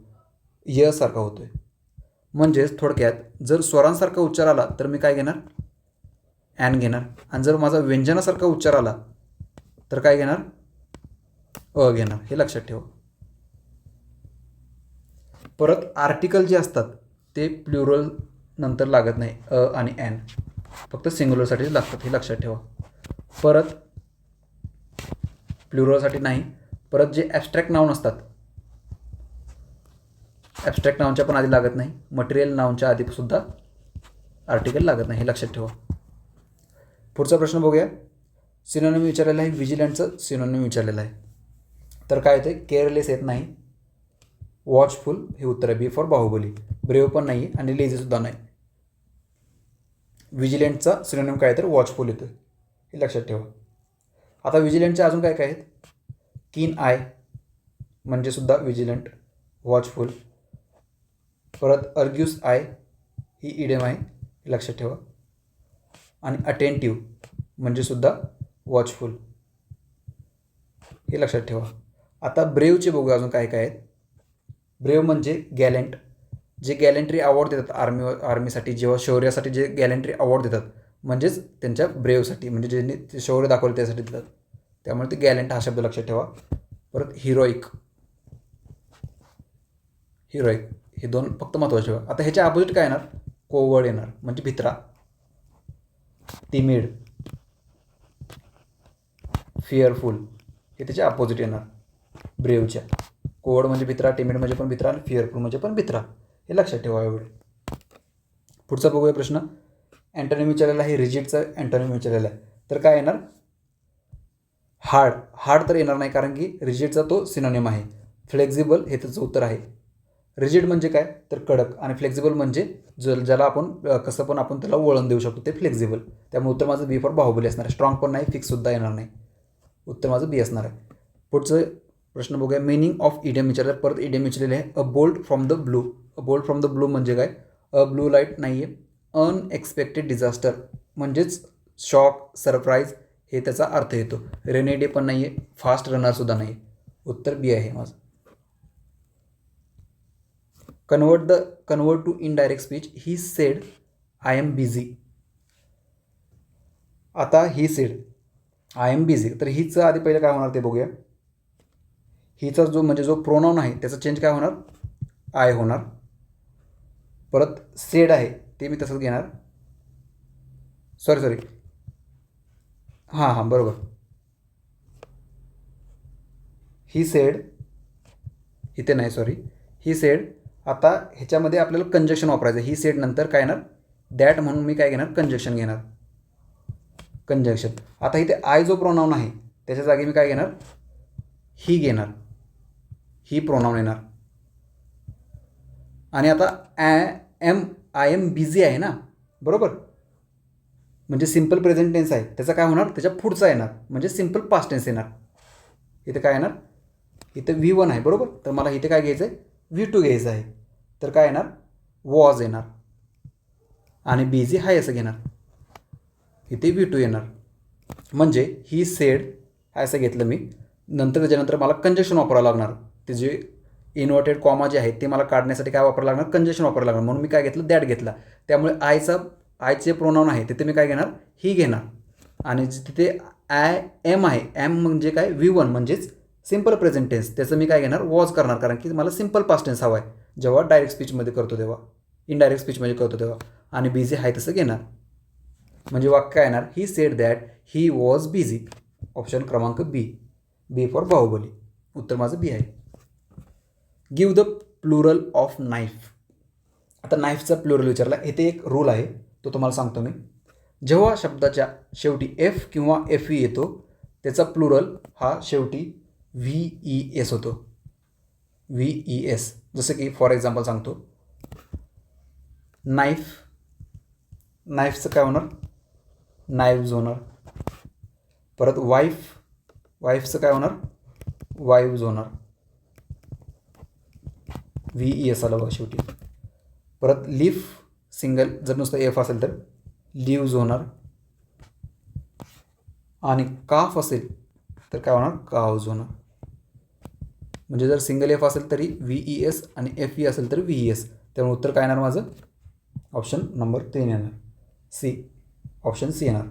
य सारखा होतोय. म्हणजेच थोडक्यात जर स्वरांसारखा उच्चार आला तर मी काय घेणार? ॲन घेणार. आणि जर माझा व्यंजनासारखा उच्चार आला तर काय घेणार? अ घेणार. हे लक्षात ठेवा. परत आर्टिकल जे असतात ते प्लुरल नंतर लागत नाही, अ आणि ॲन फक्त सिंग्युलरसाठीच लागतात. हे लक्षात ठेवा. परत प्लुरलसाठी नाही. परत जे ॲबस्ट्रॅक्ट नाऊन असतात, ॲबस्ट्रॅक्ट नाऊनच्या पण आधी लागत नाही. मटेरियल नाऊनच्या आधीसुद्धा आर्टिकल लागत नाही. हे लक्षात ठेवा. पुढचा प्रश्न बघूया. सिनोनिम विचारलेला आहे. विजिलंटचं सिनोनिम विचारलेलं आहे. तर काय येते? केअरलेस येत नाही. वॉचफुल हे उत्तर आहे. बी फॉर बाहुबली. ब्रेव पण नाही आणि लेझीसुद्धा नाही. विजिलंटचा सिनोनिम काय तर वॉचफुल येतो. हे लक्षात ठेवा. आता विजिलंटचे अजून काय काय आहेत? कीन आय म्हणजे सुद्धा विजिलंट, वॉचफुल. परत अर्ग्यूस आय ही इडियम आहे, हे लक्षात ठेवा. आणि अटेंटिव्ह म्हणजे सुद्धा वॉचफुल, हे लक्षात ठेवा. आता ब्रेवचे बघूया अजून काय काय आहेत. ब्रेव म्हणजे गॅलेंट, जे गॅलेंट्री अवॉर्ड देतात आर्मीसाठी, जेव्हा शौर्यासाठी जे गॅलेंट्री अवॉर्ड देतात, म्हणजेच त्यांच्या ब्रेवसाठी, म्हणजे ज्यांनी ते शौर्य दाखवलं त्यासाठी देतात, त्यामुळे ते गॅलेंट हा शब्द लक्षात ठेवा. परत हिरोईक हे दोन फक्त महत्त्वाचे ठेवा. आता ह्याच्या अपोजिट काय येणार? कोवर्ड येणार, म्हणजे भित्रा. टिमिड, फिअरफुल हे त्याचे अपोजिट येणार ब्रेवच्या. कोवर्ड म्हणजे भित्रा, टिमिड म्हणजे पण भित्रा आणि फिअरफुल म्हणजे पण भित्रा. हे लक्षात ठेवा एवढे. पुढचा बघूया प्रश्न. अँटोनिम विचारलेला आहे. रिजिडचा अँटोनिम विचारलेला आहे. तर काय येणार? हार्ड तर येणार नाही, कारण की रिजिडचा तो सिनोनिम आहे. फ्लेक्झिबल हे त्याचं उत्तर आहे. रिजिड म्हणजे काय? तर कडक. आणि फ्लेक्झिबल म्हणजे ज्याला आपण कसं पण आपण त्याला वळण देऊ शकतो, ते फ्लेक्झिबल. त्यामुळे उत्तर माझं बी फॉर बाहुबली असणार आहे. स्ट्रॉंग पण नाही, फिक्ससुद्धा येणार नाही. उत्तर माझं बी असणार आहे. पुढचं प्रश्न बघूया. मिनिंग ऑफ इडियम विचारलं. परत इडियम विचारलेले आहे. अ bolt from the blue. A bolt from the blue म्हणजे काय? अ ब्लू लाईट नाही आहे. अनएक्सपेक्टेड डिझास्टर म्हणजेच शॉक, सरप्राईज हे त्याचा अर्थ येतो. रेनी डे पण नाही आहे, फास्ट रनरसुद्धा नाही आहे. उत्तर बी आहे माझं. Convert to indirect speech. He said I am busy. आता he said I am busy, तर हिचं आधी पहिलं काय होणार ते बघूया. हिचा जो प्रोनाऊन आहे त्याचा चेंज काय होणार, आय होणार. परत सेड आहे ते मी तसंच घेणार. सॉरी हां बरोबर. ही सेड इथे नाही, सॉरी. He said. आता ह्याच्यामध्ये आपल्याला कंजक्शन वापरायचं. ही सेड नंतर काय येणार, दॅट, म्हणून मी काय घेणार, कंजक्शन घेणार. कंजक्शन. आता इथे आय जो प्रोनाऊन आहे त्याच्या जागी मी काय घेणार, ही घेणार. ही प्रोनाऊन येणार. आणि आता आय एम बिझी आहे ना, बरोबर. म्हणजे सिम्पल प्रेझेंट टेन्स आहे, त्याचा काय होणार, त्याच्या पुढचा येणार, म्हणजे सिम्पल पास्ट टेन्स येणार. इथे काय येणार, इथे V1 आहे, बरोबर. तर मला इथे काय घ्यायचं आहे, V2 घ्यायचं आहे. तर काय येणार, वॉज येणार. आणि बिझी हाय असं घेणार. इथे V2 येणार. म्हणजे ही सेड असं घेतलं मी. नंतर त्याच्यानंतर मला कंजक्शन वापरावं लागणार. ते जे इन्व्हर्टेड कॉमा जे आहेत ते मला काढण्यासाठी काय वापरावं लागणार, कंजक्शन वापरावं लागणार. म्हणून मी काय घेतलं, दॅट घेतला. त्यामुळे आयचे प्रोनाऊन आहे तिथे मी काय घेणार, ही घेणार. आणि तिथे आय एम आहे, एम म्हणजे काय, V1 म्हणजेच सिम्पल प्रेझेंट टेन्स, त्याचं मी काय घेणार, वॉज करणार. कारण की मला सिम्पल पास्ट टेन्स हवा आहे जेव्हा डायरेक्ट स्पीचमध्ये करतो तेव्हा, इनडायरेक्ट स्पीचमध्ये करतो तेव्हा. आणि बिझी आहे तसं घेणार. म्हणजे वाक्य काय येणार, he said that he was busy. Option क्रमांक बी फॉर बाहुबली. उत्तर माझं बी आहे. Give the plural of knife. आता नाईफचा प्लुरल विचारला. इथे एक रूल आहे, तो तुम्हाला सांगतो मी. जेव्हा शब्दाच्या शेवटी एफ किंवा FE येतो त्याचा प्लुरल हा शेवटी VES होतो. VES. जसं की फॉर एक्झाम्पल सांगतो, नाईफचं काय होणार, नाईव्ज होणार. परत वाईफचं काय होणार, वाईव्ज होणार. VES आलं बघा शेवटी. परत लीफ सिंगल, जर नुसतं एफ असेल तर लीव्ज होणार. आणि काफ असेल तर काय होणार, काव्ज होणार. म्हणजे जर सिंगल एफ असेल तरी VES आणि FE असेल तर VES. त्यामुळे उत्तर काय येणार माझं, ऑप्शन नंबर 3 येणार, ऑप्शन C येणार.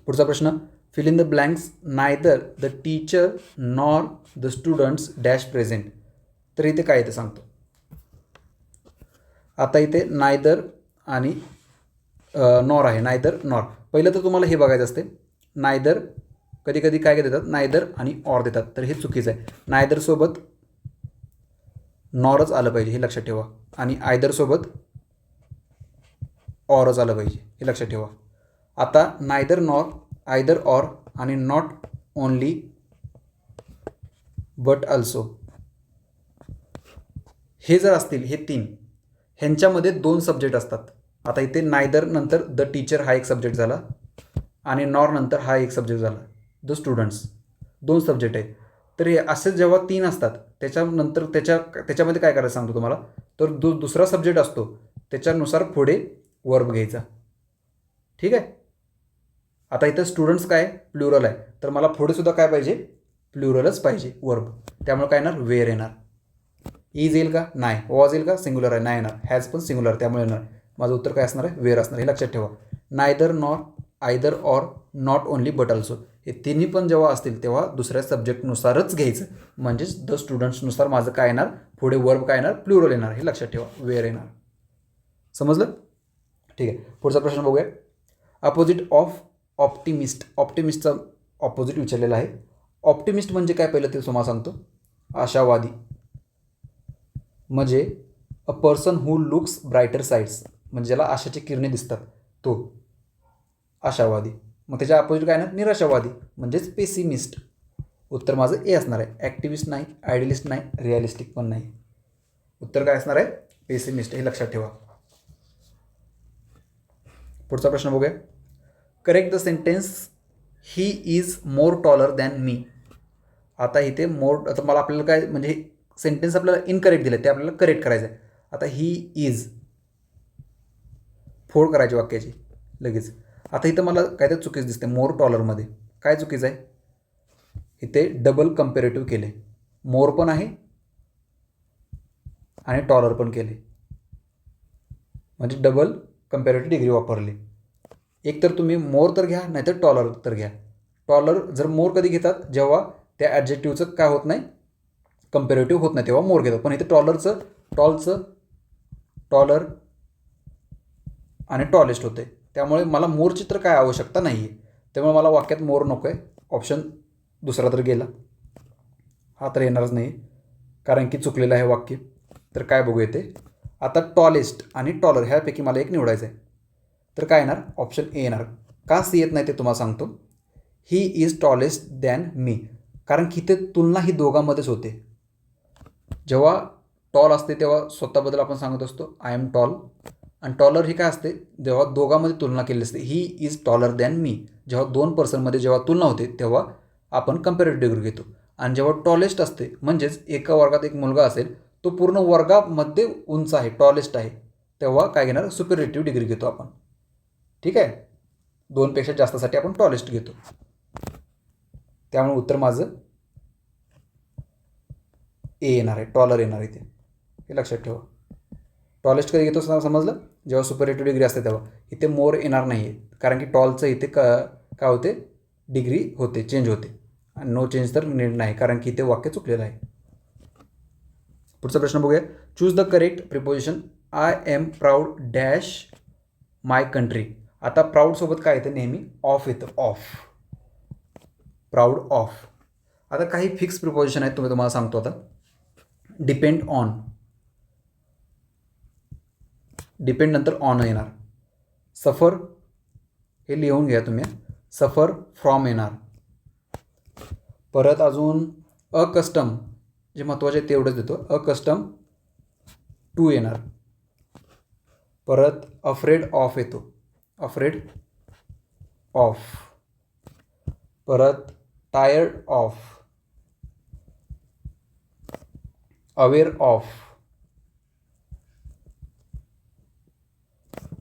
पुढचा प्रश्न, fill in the blanks. Neither the teacher nor the students dash present. तर इथे काय येते सांगतो. आता इथे नायदर आणि नॉर आहे. Neither nor. पहिलं तर तुम्हाला हे बघायचं असते, नायदर कधी कधी काय देतात, नायदर आणि ऑर देतात, तर हे चुकीचं आहे. नायदरसोबत नॉरच आलं पाहिजे हे लक्षात ठेवा. आणि आयदरसोबत ऑरच आलं पाहिजे हे लक्षात ठेवा. आता नायदर नॉर, आयदर ऑर आणि नॉट ओनली बट ऑल्सो हे जर असतील, हे 3, ह्यांच्यामध्ये 2 सब्जेक्ट असतात. आता इथे नायदर नंतर द टीचर हा एक सब्जेक्ट झाला आणि नॉर नंतर हा एक सब्जेक्ट झाला, द स्टुडंट्स. 2 सब्जेक्ट आहेत. तर हे असे जेव्हा 3 असतात त्याच्यानंतर त्याच्यामध्ये काय करायचं सांगतो तुम्हाला. तर दुसरा सब्जेक्ट असतो त्याच्यानुसार पुढे वर्ब घ्यायचा. ठीक आहे. आता इथं स्टुडंट्स काय प्लुरल आहे, तर मला पुढे सुद्धा काय पाहिजे, प्लुरलच पाहिजे वर्ब. त्यामुळे काय येणार, वेअर येणार. इज येईल का, नाही. वॉज येईल का, सिंग्युलर आहे, नाही येणार. हॅज पण सिंग्युलर, त्यामुळे येणार. माझं उत्तर काय असणार आहे, वेअर असणार. हे लक्षात ठेवा. Neither nor, either or, not only but also हे तिन्ही पण जेव्हा असतील तेव्हा दुसऱ्या सब्जेक्टनुसारच घ्यायचं. म्हणजेच द स्टुडंट्सनुसार माझं काय येणार, पुढे वर्ब काय येणार, प्लुरल येणार. हे लक्षात ठेवा, वेअर येणार. समजलं. ठीक आहे. पुढचा प्रश्न बघूया. Opposite of optimist. ऑप्टिमिस्टचा ऑपोजिट विचारलेला आहे. ऑप्टिमिस्ट म्हणजे काय, पहिलं ते तुम्हाला सांगतो. आशावादी. म्हणजे अ पर्सन हू लुक्स ब्रायटर साईड्स, म्हणजे ज्याला आशाची किरणे दिसतात तो आशावादी. मग त्याच्या अपोजिट काय येणार, निराशावादी म्हणजेच पेसिमिस्ट. उत्तर माझं ए असणार आहे. ॲक्टिविस्ट नाही, आयडियलिस्ट नाही, रिअलिस्टिक पण नाही. उत्तर काय असणार आहे, पेसिमिस्ट. हे लक्षात ठेवा. पुढचा प्रश्न बघूया. Correct the sentence he is more taller than me. आता इथे मोर, आता मला आपल्याला काय म्हणजे सेंटेन्स आपल्याला इनकरेक्ट दिलं ते आपल्याला करेक्ट करायचं आहे. आता ही इज फोड करायची वाक्याची लगेच. आता इथं मला काहीतरी चुकीचं दिसते मोर टॉलरमध्ये. काय चुकीचं आहे? इथे डबल कंपेरेटिव्ह केले, मोर पण आहे आणि टॉलर पण केले, म्हणजे डबल कंपेरेटिव्ह डिग्री वापरली. एक तर तुम्ही मोर तर घ्या, नाहीतर टॉलर तर घ्या. टॉलर जर मोर कधी घेतात, जेव्हा त्या ॲडजेक्टिव्हचं काय होत नाही, कंपेरेटिव्ह होत नाही, तेव्हा मोर घेतात. पण इथे टॉलर आणि टॉलेस्ट होते, त्यामुळे मला मोरची तर काय आवश्यकता नाही आहे. त्यामुळे मला वाक्यात मोर नको आहे. ऑप्शन दुसरा तर गेला, हा तर येणारच नाही कारण की चुकलेलं आहे वाक्य. तर काय बघू येते आता, टॉलेस्ट आणि टॉलर ह्यापैकी मला एक निवडायचं आहे. तर काय येणार? ऑप्शन ए येणार. का सी येत नाही ते तुम्हाला सांगतो. ही इज टॉलेस्ट दॅन मी, कारण की इथे तुलना ही दोघांमध्येच होते. जेव्हा टॉल असते तेव्हा स्वतःबद्दल आपण सांगत असतो आय एम टॉल, आणि टॉलर ही काय असते, जेव्हा दोघांमध्ये तुलना केली असते, ही इज टॉलर दॅन मी. जेव्हा दोन पर्सनमध्ये जेव्हा तुलना होते तेव्हा आपण कंपॅरेटिव्ह डिग्री घेतो. आणि जेव्हा टॉलेस्ट असते, म्हणजेच एका वर्गात एक मुलगा असेल, तो पूर्ण वर्गामध्ये उंच आहे, टॉलेस्ट आहे, तेव्हा काय घेणार? सुपेरिटिव्ह डिग्री घेतो आपण. ठीक आहे, दोनपेक्षा जास्तसाठी आपण टॉलेस्ट घेतो. त्यामुळे उत्तर माझं ए येणार आहे, टॉलर येणार आहे. हे लक्षात ठेवा. टॉलेस्ट कधी घेतो समजलं? जेव्हा सुपरलेटिव्ह डिग्री असते तेव्हा. इथे मोर येणार नाही आहे, कारण की टॉलचं इथे काय होते, डिग्री होते, चेंज होते. आणि नो चेंज तर नीड नाही, कारण की इथे वाक्य चुकलेलं आहे. पुढचा प्रश्न बघूया. Choose the correct preposition. I am proud dash my country. आता प्राऊडसोबत काय येतं? नेहमी ऑफ येतं, ऑफ. Proud of. आता काही फिक्स प्रिपोजिशन आहेत, तुम्हाला सांगतो आता. डिपेंड ऑन, डिपेंड नंतर ऑन येणार. सफर, हे लिहून घ्या तुम्ही, सफर फ्रॉम येणार. परत अजून अकस्टम, जे महत्त्वाचे आहे तेवढंच देतो, अकस्टम टू येणार. परत अफ्रेड ऑफ येतो, अफ्रेड ऑफ. परत tired of, aware of.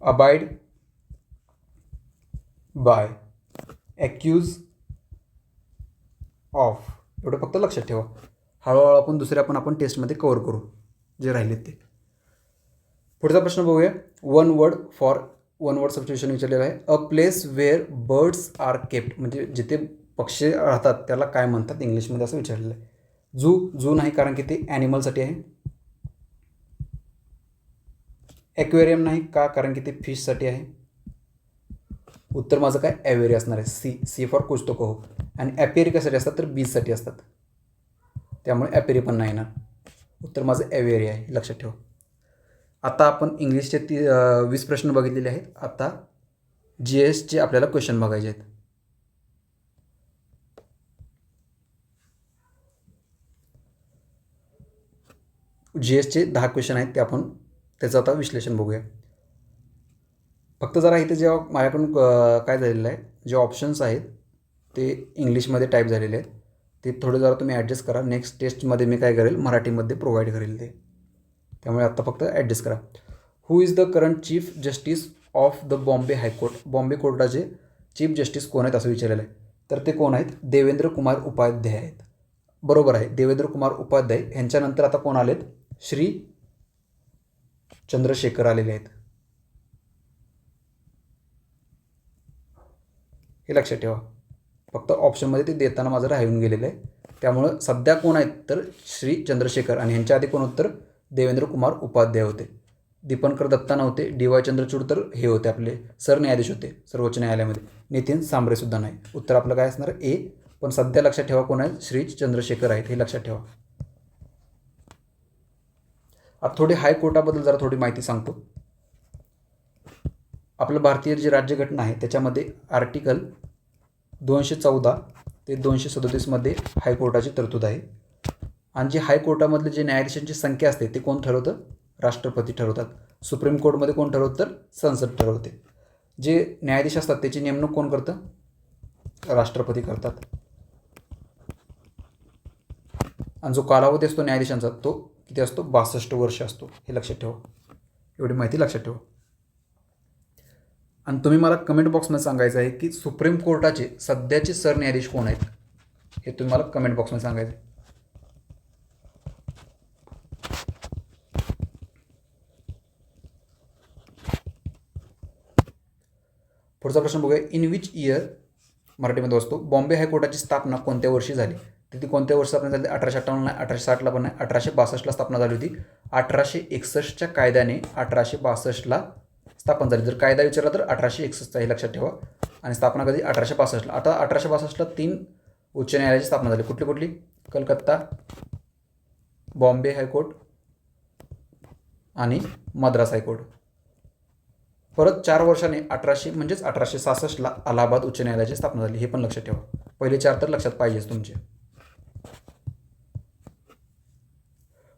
Abide by, accuse of. एवढं फक्त लक्षात ठेवा. हळूहळू आपण दुसऱ्या आपण टेस्टमध्ये कव्हर करू जे राहिलेत ते. पुढचा प्रश्न बघूया. वन वर्ड सबस्टिट्यूशन विचारलेलं आहे. A place where birds are kept, म्हणजे जिथे पक्षी राहतात त्याला काय म्हणतात इंग्लिशमध्ये, असं विचारलेलं आहे. झू नाही, कारण की ते ॲनिमलसाठी आहे. ॲक्वेरियम नाही, का? कारण की ते फिशसाठी आहे. उत्तर माझं काय? ॲवेरी असणार आहे. सी फॉर कुछ तो कहो. आणि ॲपेरी कशासाठी असतात? तर बीजसाठी असतात, त्यामुळे ॲपेरी पण नाही येणार. उत्तर माझं ॲवेरी आहे, लक्षात ठेवा. आता आपण इंग्लिशचे 20 प्रश्न बघितलेले आहेत. आता GSचे आपल्याला क्वेश्चन बघायचे आहेत. GSचे 10 क्वेश्चन आहेत, ते आपण त्याचं आता विश्लेषण बघूया. फक्त जरा इथे जेव्हा माझ्याकडून काय झालेलं आहे, जे ऑप्शन्स आहेत ते इंग्लिशमध्ये टाईप झालेले आहेत, ते थोडं जरा तुम्ही ॲडजस्ट करा. नेक्स्ट टेस्टमध्ये मी काय करेल, मराठीमध्ये प्रोव्हाइड करेल ते, त्यामुळे आत्ता फक्त ॲडजस्ट करा. Who is the current chief justice of the Bombay high court. Bombay कोर्टाचे चीफ जस्टिस कोण आहेत असं विचारलेलं आहे. तर ते कोण आहेत? देवेंद्र कुमार उपाध्याय आहेत. बरोबर आहे, देवेंद्र कुमार उपाध्याय. ह्यांच्यानंतर आता कोण आलेत? श्री चंद्रशेखर आलेले आहेत. हे लक्षात ठेवा. फक्त ऑप्शनमध्ये ते देताना माझं राहून गेलेलं आहे. त्यामुळं सध्या कोण आहेत? तर श्री चंद्रशेखर. आणि ह्यांच्या आधी कोण होतं? तर देवेंद्र कुमार उपाध्याय होते. दीपंकर दत्ता नव्हते. DY चंद्रचूड तर हे होते, आपले सरन्यायाधीश होते सर्वोच्च न्यायालयामध्ये. नितीन सांबरेसुद्धा नाही. उत्तर आपलं काय असणार? ए. पण सध्या लक्षात ठेवा कोण आहे? श्री चंद्रशेखर आहेत, हे लक्षात ठेवा. आता थोडी हायकोर्टाबद्दल जरा थोडी माहिती सांगतो. आपलं भारतीय जी राज्यघटना आहे त्याच्यामध्ये आर्टिकल 214 ते 237मध्ये हायकोर्टाची तरतूद आहे. आणि जे हायकोर्टामधले जे न्यायाधीशांची संख्या असते ते कोण ठरवतं? राष्ट्रपती ठरवतात. सुप्रीम कोर्टमध्ये कोण ठरवतं? तर संसद ठरवते. जे न्यायाधीश असतात त्याची नेमणूक कोण करतं? राष्ट्रपती करतात. आणि जो कालावधी असतो न्यायाधीशांचा तो किती असतो? 62 वर्ष असतो, हे लक्षात ठेवा. एवढी माहिती लक्षात ठेवा. आणि तुम्ही मला कमेंट बॉक्समध्ये सांगायचं आहे की सुप्रीम कोर्टाचे सध्याचे सरन्यायाधीश कोण आहेत, हे तुम्ही मला कमेंट बॉक्समध्ये सांगायचं आहे. पुढचा प्रश्न बघूया. इन विच इयर, मराठीमध्ये वाचतो, बॉम्बे हायकोर्टाची स्थापना कोणत्या वर्षी झाली? तर ती कोणत्या वर्षी स्थापना झाली? 1858 नाही, 1860ला पण नाही, 1862ला स्थापना झाली होती. 1861च्या कायद्याने 1862ला स्थापना झाली. जर कायदा विचारला तर 1861 हे लक्षात ठेवा. आणि स्थापना कधी? 1862ला. आता 1862ला 3 उच्च न्यायालयाची स्थापना झाली. कुठली कुठली? कलकत्ता, बॉम्बे हायकोर्ट आणि मद्रास हायकोर्ट. परत 4 वर्षांनी 1866ला अलाहाबाद उच्च न्यायालयाची स्थापना झाली. हे पण लक्षात ठेवा. पहिले 4 तर लक्षात पाहिजेच तुमचे.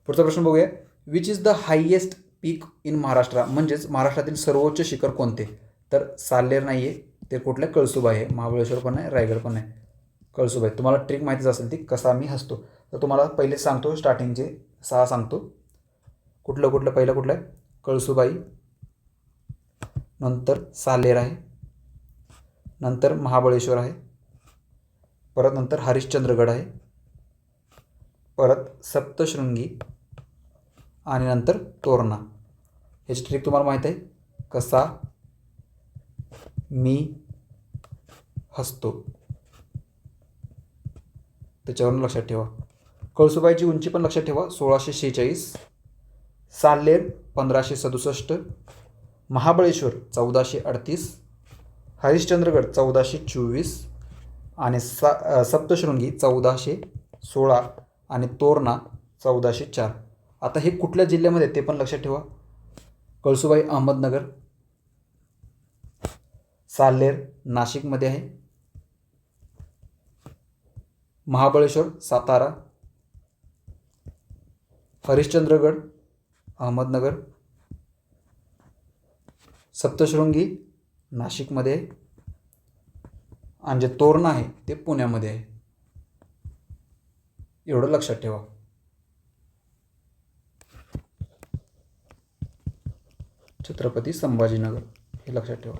पुढचा प्रश्न बघूया. Which is the highest peak in Maharashtra, म्हणजेच महाराष्ट्रातील सर्वोच्च शिखर कोणते? तर साल्हेर नाही आहे, ते कुठल्या? कळसुबाई आहे. महाबळेश्वर पण नाही, रायगड पण नाही, कळसुबाई. तुम्हाला ट्रिक माहितीच असेल ती, कसा मी हसतो. तर तुम्हाला पहिले सांगतो, स्टार्टिंगचे 6 सांगतो. कुठलं पहिलं कुठलं आहे? कळसुबाई, नंतर साल्हेर आहे, नंतर महाबळेश्वर आहे, परत नंतर हरिश्चंद्रगड आहे, परत सप्तशृंगी आणि नंतर तोरणा. ह्याची ट्रिक तुम्हाला माहीत आहे, कसा मी हसतो, त्याच्यावरून लक्षात ठेवा. कळसुबाईची उंची पण लक्षात ठेवा, 1646. साल्हेर 1567. महाबळेश्वर 1438. हरिश्चंद्रगड 1424 आणि सप्तशृंगी 1416 आणि तोरणा 1404. आता हे कुठल्या जिल्ह्यामध्ये ते पण लक्षात ठेवा. कळसुबाई अहमदनगर, साल्हेर नाशिकमध्ये आहे, महाबळेश्वर सातारा, हरिश्चंद्रगड अहमदनगर, सप्तशृंगी नाशिकमध्ये आहे आणि जे तोरणा आहे ते पुण्यामध्ये आहे. एवढं लक्षात ठेवा. छत्रपती संभाजीनगर हे लक्षात ठेवा.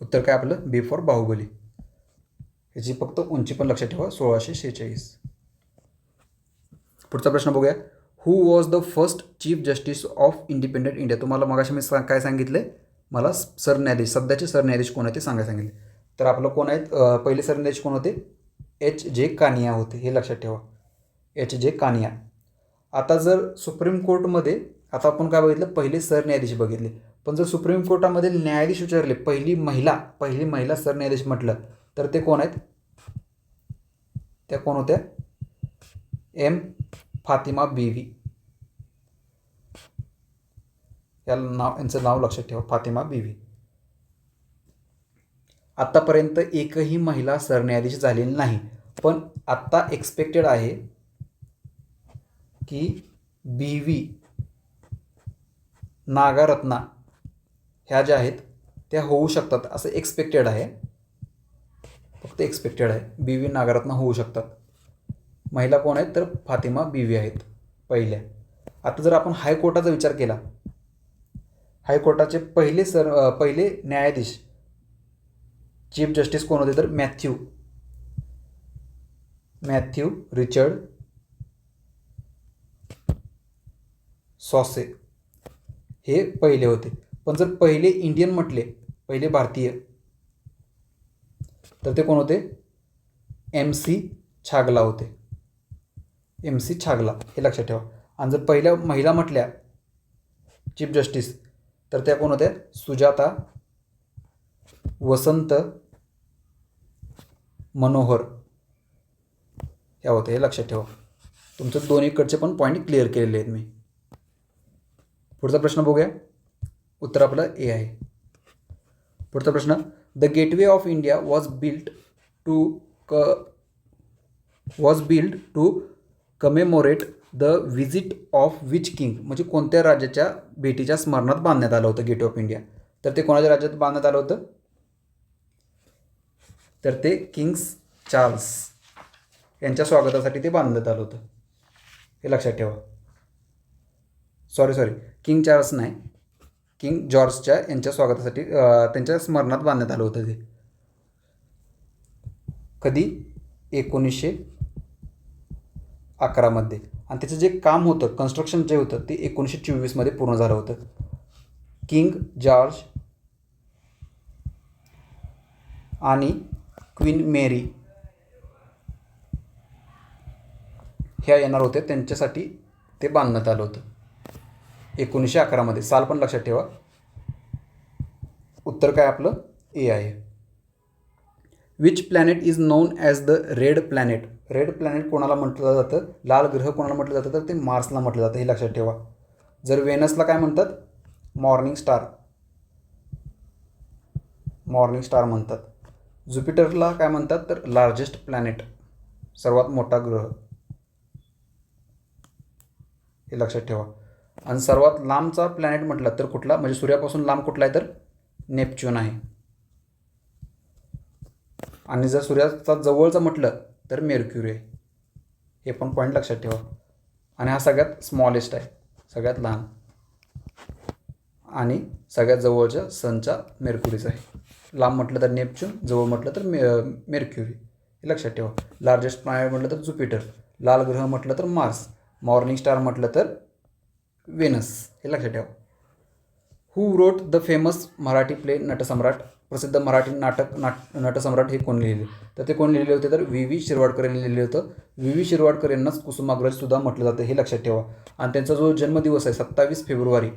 उत्तर काय आपलं? बी फॉर बाहुबली. याची फक्त उंची पण लक्षात ठेवा, 1646. पुढचा प्रश्न बघूया. Who was the first chief justice of independent India? तुम्हाला मगाशी मी काय सांगितले, मला सरन्यायाधीश, सध्याचे सरन्यायाधीश कोण आहे ते सांगितले. तर आपलं कोण आहेत? पहिले सरन्यायाधीश कोण होते? H.J. कानिया होते, हे लक्षात ठेवा. H.J. कानिया. आता जर सुप्रीम कोर्टमध्ये, आता आपण काय बघितलं? पहिले सरन्यायाधीश बघितले. पण जर सुप्रीम कोर्टामध्ये न्यायाधीश विचारले, पहिली महिला सरन्यायाधीश म्हटलं तर ते कोण आहेत? त्या कोण होत्या? एम फातिमा बीवी. यांचं नाव लक्षात ठेवा, फातिमा बीवी. आत्तापर्यंत एकही महिला सरन्यायाधीश झालेली नाही, पण आत्ता एक्सपेक्टेड आहे की बीवी नागारत्ना ह्या ज्या आहेत त्या होऊ शकतात, असं एक्सपेक्टेड आहे. फक्त एक्सपेक्टेड आहे, बीवी नागारत्ना होऊ शकतात. महिला कोण आहेत? तर फातिमा बीवी आहेत पहिल्या. आता जर आपण हायकोर्टाचा विचार केला, हायकोर्टाचे पहिले न्यायाधीश चीफ जस्टिस कोण होते? तर मॅथ्यू रिचर्ड सॉसे हे पहिले होते. पण जर पहिले इंडियन म्हटले, पहिले भारतीय, तर ते कोण होते? MC छागला होते. MC छागला हे लक्षात ठेवा. आणि जर पहिल्या महिला म्हटल्या चीफ जस्टिस, तर त्या कोण होत्या? सुजाता वसंत मनोहर ह्या होत्या, हे लक्षात ठेवा. तुमचं दोन्हीकडचे पण पॉईंट क्लिअर केलेले आहेत मी. पुढचा प्रश्न बघूया. उत्तर आपलं ए आहे. पुढचा प्रश्न. The gateway of India was built to commemorate the visit of which king, म्हणजे कोणत्या राजाच्या भेटीच्या स्मरणात बांधण्यात आलं होतं गेटवे ऑफ इंडिया? तर ते कोणाच्या राज्यात बांधण्यात आलं होतं? तर ते किंग्स चार्ल्स यांच्या स्वागतासाठी ते बांधण्यात आलं होतं, हे लक्षात ठेवा. सॉरी किंग चार्ल्स नाही, किंग जॉर्जच्या यांच्या स्वागतासाठी त्यांच्या स्मरणात बांधण्यात आलं होतं ते. कधी? 1911मध्ये. आणि त्याचं जे काम होतं, कन्स्ट्रक्शन जे होतं ते 1924मध्ये पूर्ण झालं होतं. किंग जॉर्ज आणि क्वीन मेरी ह्या येणार होत्या, त्यांच्यासाठी ते बांधण्यात आलं होतं 1911मध्ये. साल पण लक्षात ठेवा. उत्तर काय आपलं ए आहे. Which planet is non as the red planet. Red planet कोणाला म्हटलं जातं, लाल ग्रह कोणाला म्हटलं जातं, तर ते मार्सला म्हटलं जातं, हे लक्षात ठेवा. जर वेनसला काय म्हणतात, मॉर्निंग स्टार म्हणतात. ज्युपिटरला काय म्हणतात, तर लार्जेस्ट प्लॅनेट, सर्वात मोठा ग्रह, हे लक्षात ठेवा. आणि सर्वात लांबचा प्लॅनेट म्हटला तर कुठला, म्हणजे सूर्यापासून लांब कुठला आहे, तर नेपच्यून आहे. आणि जर सूर्याचा जवळचं म्हटलं तर मेर्क्युरी आहे. हे पण पॉईंट लक्षात ठेवा. आणि हा सगळ्यात स्मॉलेस्ट आहे, सगळ्यात लहान, आणि सगळ्यात जवळच्या सनचा मेर्क्युरीचा आहे. लांब म्हटलं तर नेपच्यून, जवळ म्हटलं तर मेर्क्युरी, हे लक्षात ठेवा. लार्जेस्ट प्लॅनेट म्हटलं तर ज्युपिटर, लाल ग्रह म्हटलं तर मार्स, मॉर्निंग स्टार म्हटलं तर वेनस, हे लक्षात ठेवा. हू wrote the famous Marathi play Natsamrat. प्रसिद्ध मराठी नटसम्राट हे कोण लिहिले, तर ते कोण लिहिले होते, तर व्ही शिरवाडकर यांनी लिहिले होतं. व्ही शिरवाडकर यांनाच कुसुमाग्रज सुद्धा म्हटलं जातं, हे लक्षात ठेवा. आणि त्यांचा जो जन्मदिवस आहे 27 फेब्रुवारी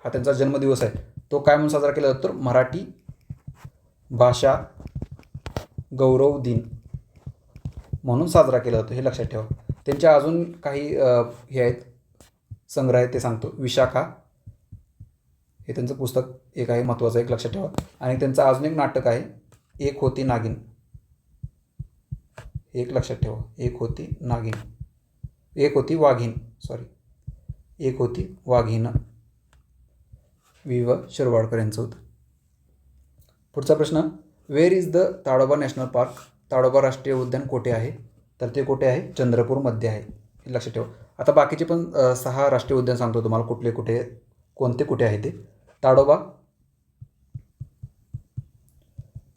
हा त्यांचा जन्मदिवस आहे, तो काय म्हणून साजरा केला जातो, तर मराठी भाषा गौरव दिन म्हणून साजरा केला जातो, हे लक्षात ठेवा. त्यांच्या अजून काही हे आहेत, संग्रह आहेत, ते सांगतो. विशाखा हे त्यांचं पुस्तक एक आहे, महत्त्वाचं एक, लक्षात ठेवा. आणि त्यांचं अजून एक नाटक आहे, एक होती नागिन, एक लक्षात ठेवा. एक होती वाघीण, व शिरवाडकर यांचं होतं. पुढचा प्रश्न, where is the Tadoba national park. Tadoba राष्ट्रीय उद्यान कोठे आहे, तर ते कोठे आहे, चंद्रपूरमध्ये आहे, हे लक्षात ठेवा. आता बाकीचे पण 6 राष्ट्रीय उद्यान सांगतो तुम्हाला, कोणते कुठे आहे ते. ताडोबा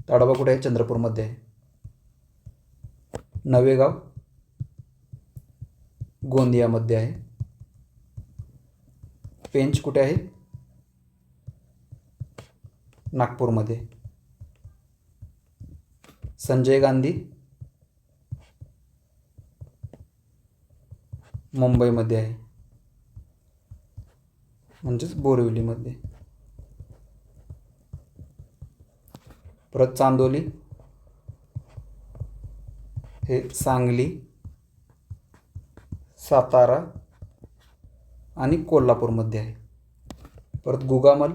कुठे आहे, चंद्रपूरमध्ये आहे. नवेगाव गोंदियामध्ये आहे. पेंच कुठे आहे, नागपूरमध्ये. संजय गांधी मुंबईमध्ये आहे, म्हणजेच बोरिवलीमध्ये. परत चांदोली हे सांगली, सातारा आणि कोल्हापूरमध्ये आहे. परत गुगामल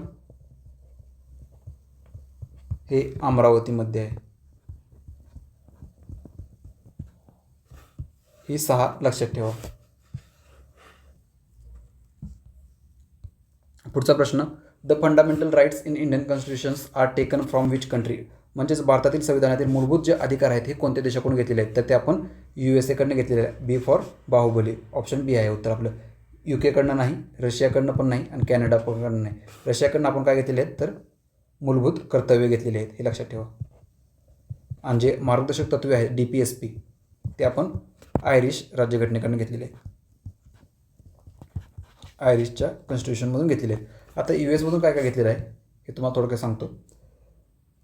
हे अमरावतीमध्ये आहे. ही 6 लक्षात ठेवा. पुढचा प्रश्न, the fundamental rights in Indian constitutions are taken from which country. म्हणजेच भारतातील संविधानातील मूलभूत जे अधिकार आहेत हे कोणत्या देशाकडून घेतलेले आहेत, तर ते आपण USA घेतलेले आहे. बी फॉर बाहुबली, ऑप्शन बी आहे उत्तर आपलं. UK नाही, रशियाकडनं पण नाही, आणि कॅनडाकडनं नाही. रशियाकडनं आपण काय घेतलेले आहेत, तर मूलभूत कर्तव्य घेतलेले आहेत, हे लक्षात ठेवा. आणि जे मार्गदर्शक तत्त्वे आहेत DPSP ते आपण आयरिश राज्यघटनेकडून घेतलेले आहेत, आयरिशच्या कॉन्स्टिट्यूशनमधून घेतलेले आहेत. आता US काय घेतलेलं आहे हे तुम्हाला थोडक्यात सांगतो.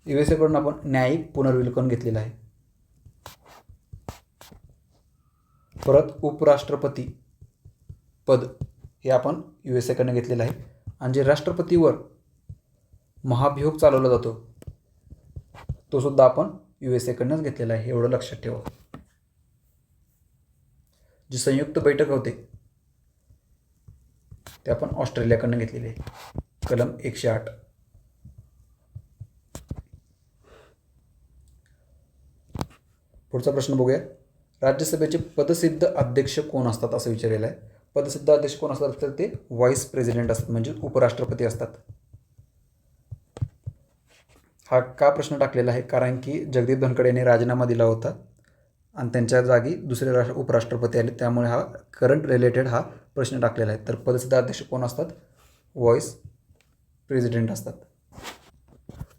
USA आपण न्यायिक पुनर्विलोकन घेतलेलं आहे. परत उपराष्ट्रपती पद हे आपण USA घेतलेलं आहे. आणि जे राष्ट्रपतीवर महाभियोग चालवला जातो तो सुद्धा आपण USA घेतलेला आहे, एवढं लक्षात ठेवा. जी संयुक्त बैठक होते ते आपण ऑस्ट्रेलियाकडनं घेतलेले आहे, कलम 108. पुढचा प्रश्न बघूया. राज्यसभेचे पदसिद्ध अध्यक्ष कोण असतात असं विचारलेलं आहे. पदसिद्ध अध्यक्ष कोण असतात, तर ते व्हाईस प्रेसिडेंट असतात, म्हणजे उपराष्ट्रपती असतात. हा का प्रश्न टाकलेला आहे, कारण की जगदीप धनखड यांनी राजीनामा दिला होता आणि त्यांच्या जागी दुसरे उपराष्ट्रपती आले, त्यामुळे हा करंट रिलेटेड हा प्रश्न टाकलेला आहे. तर पदसिद्ध अध्यक्ष कोण असतात? व्हाईस प्रेसिडेंट असतात.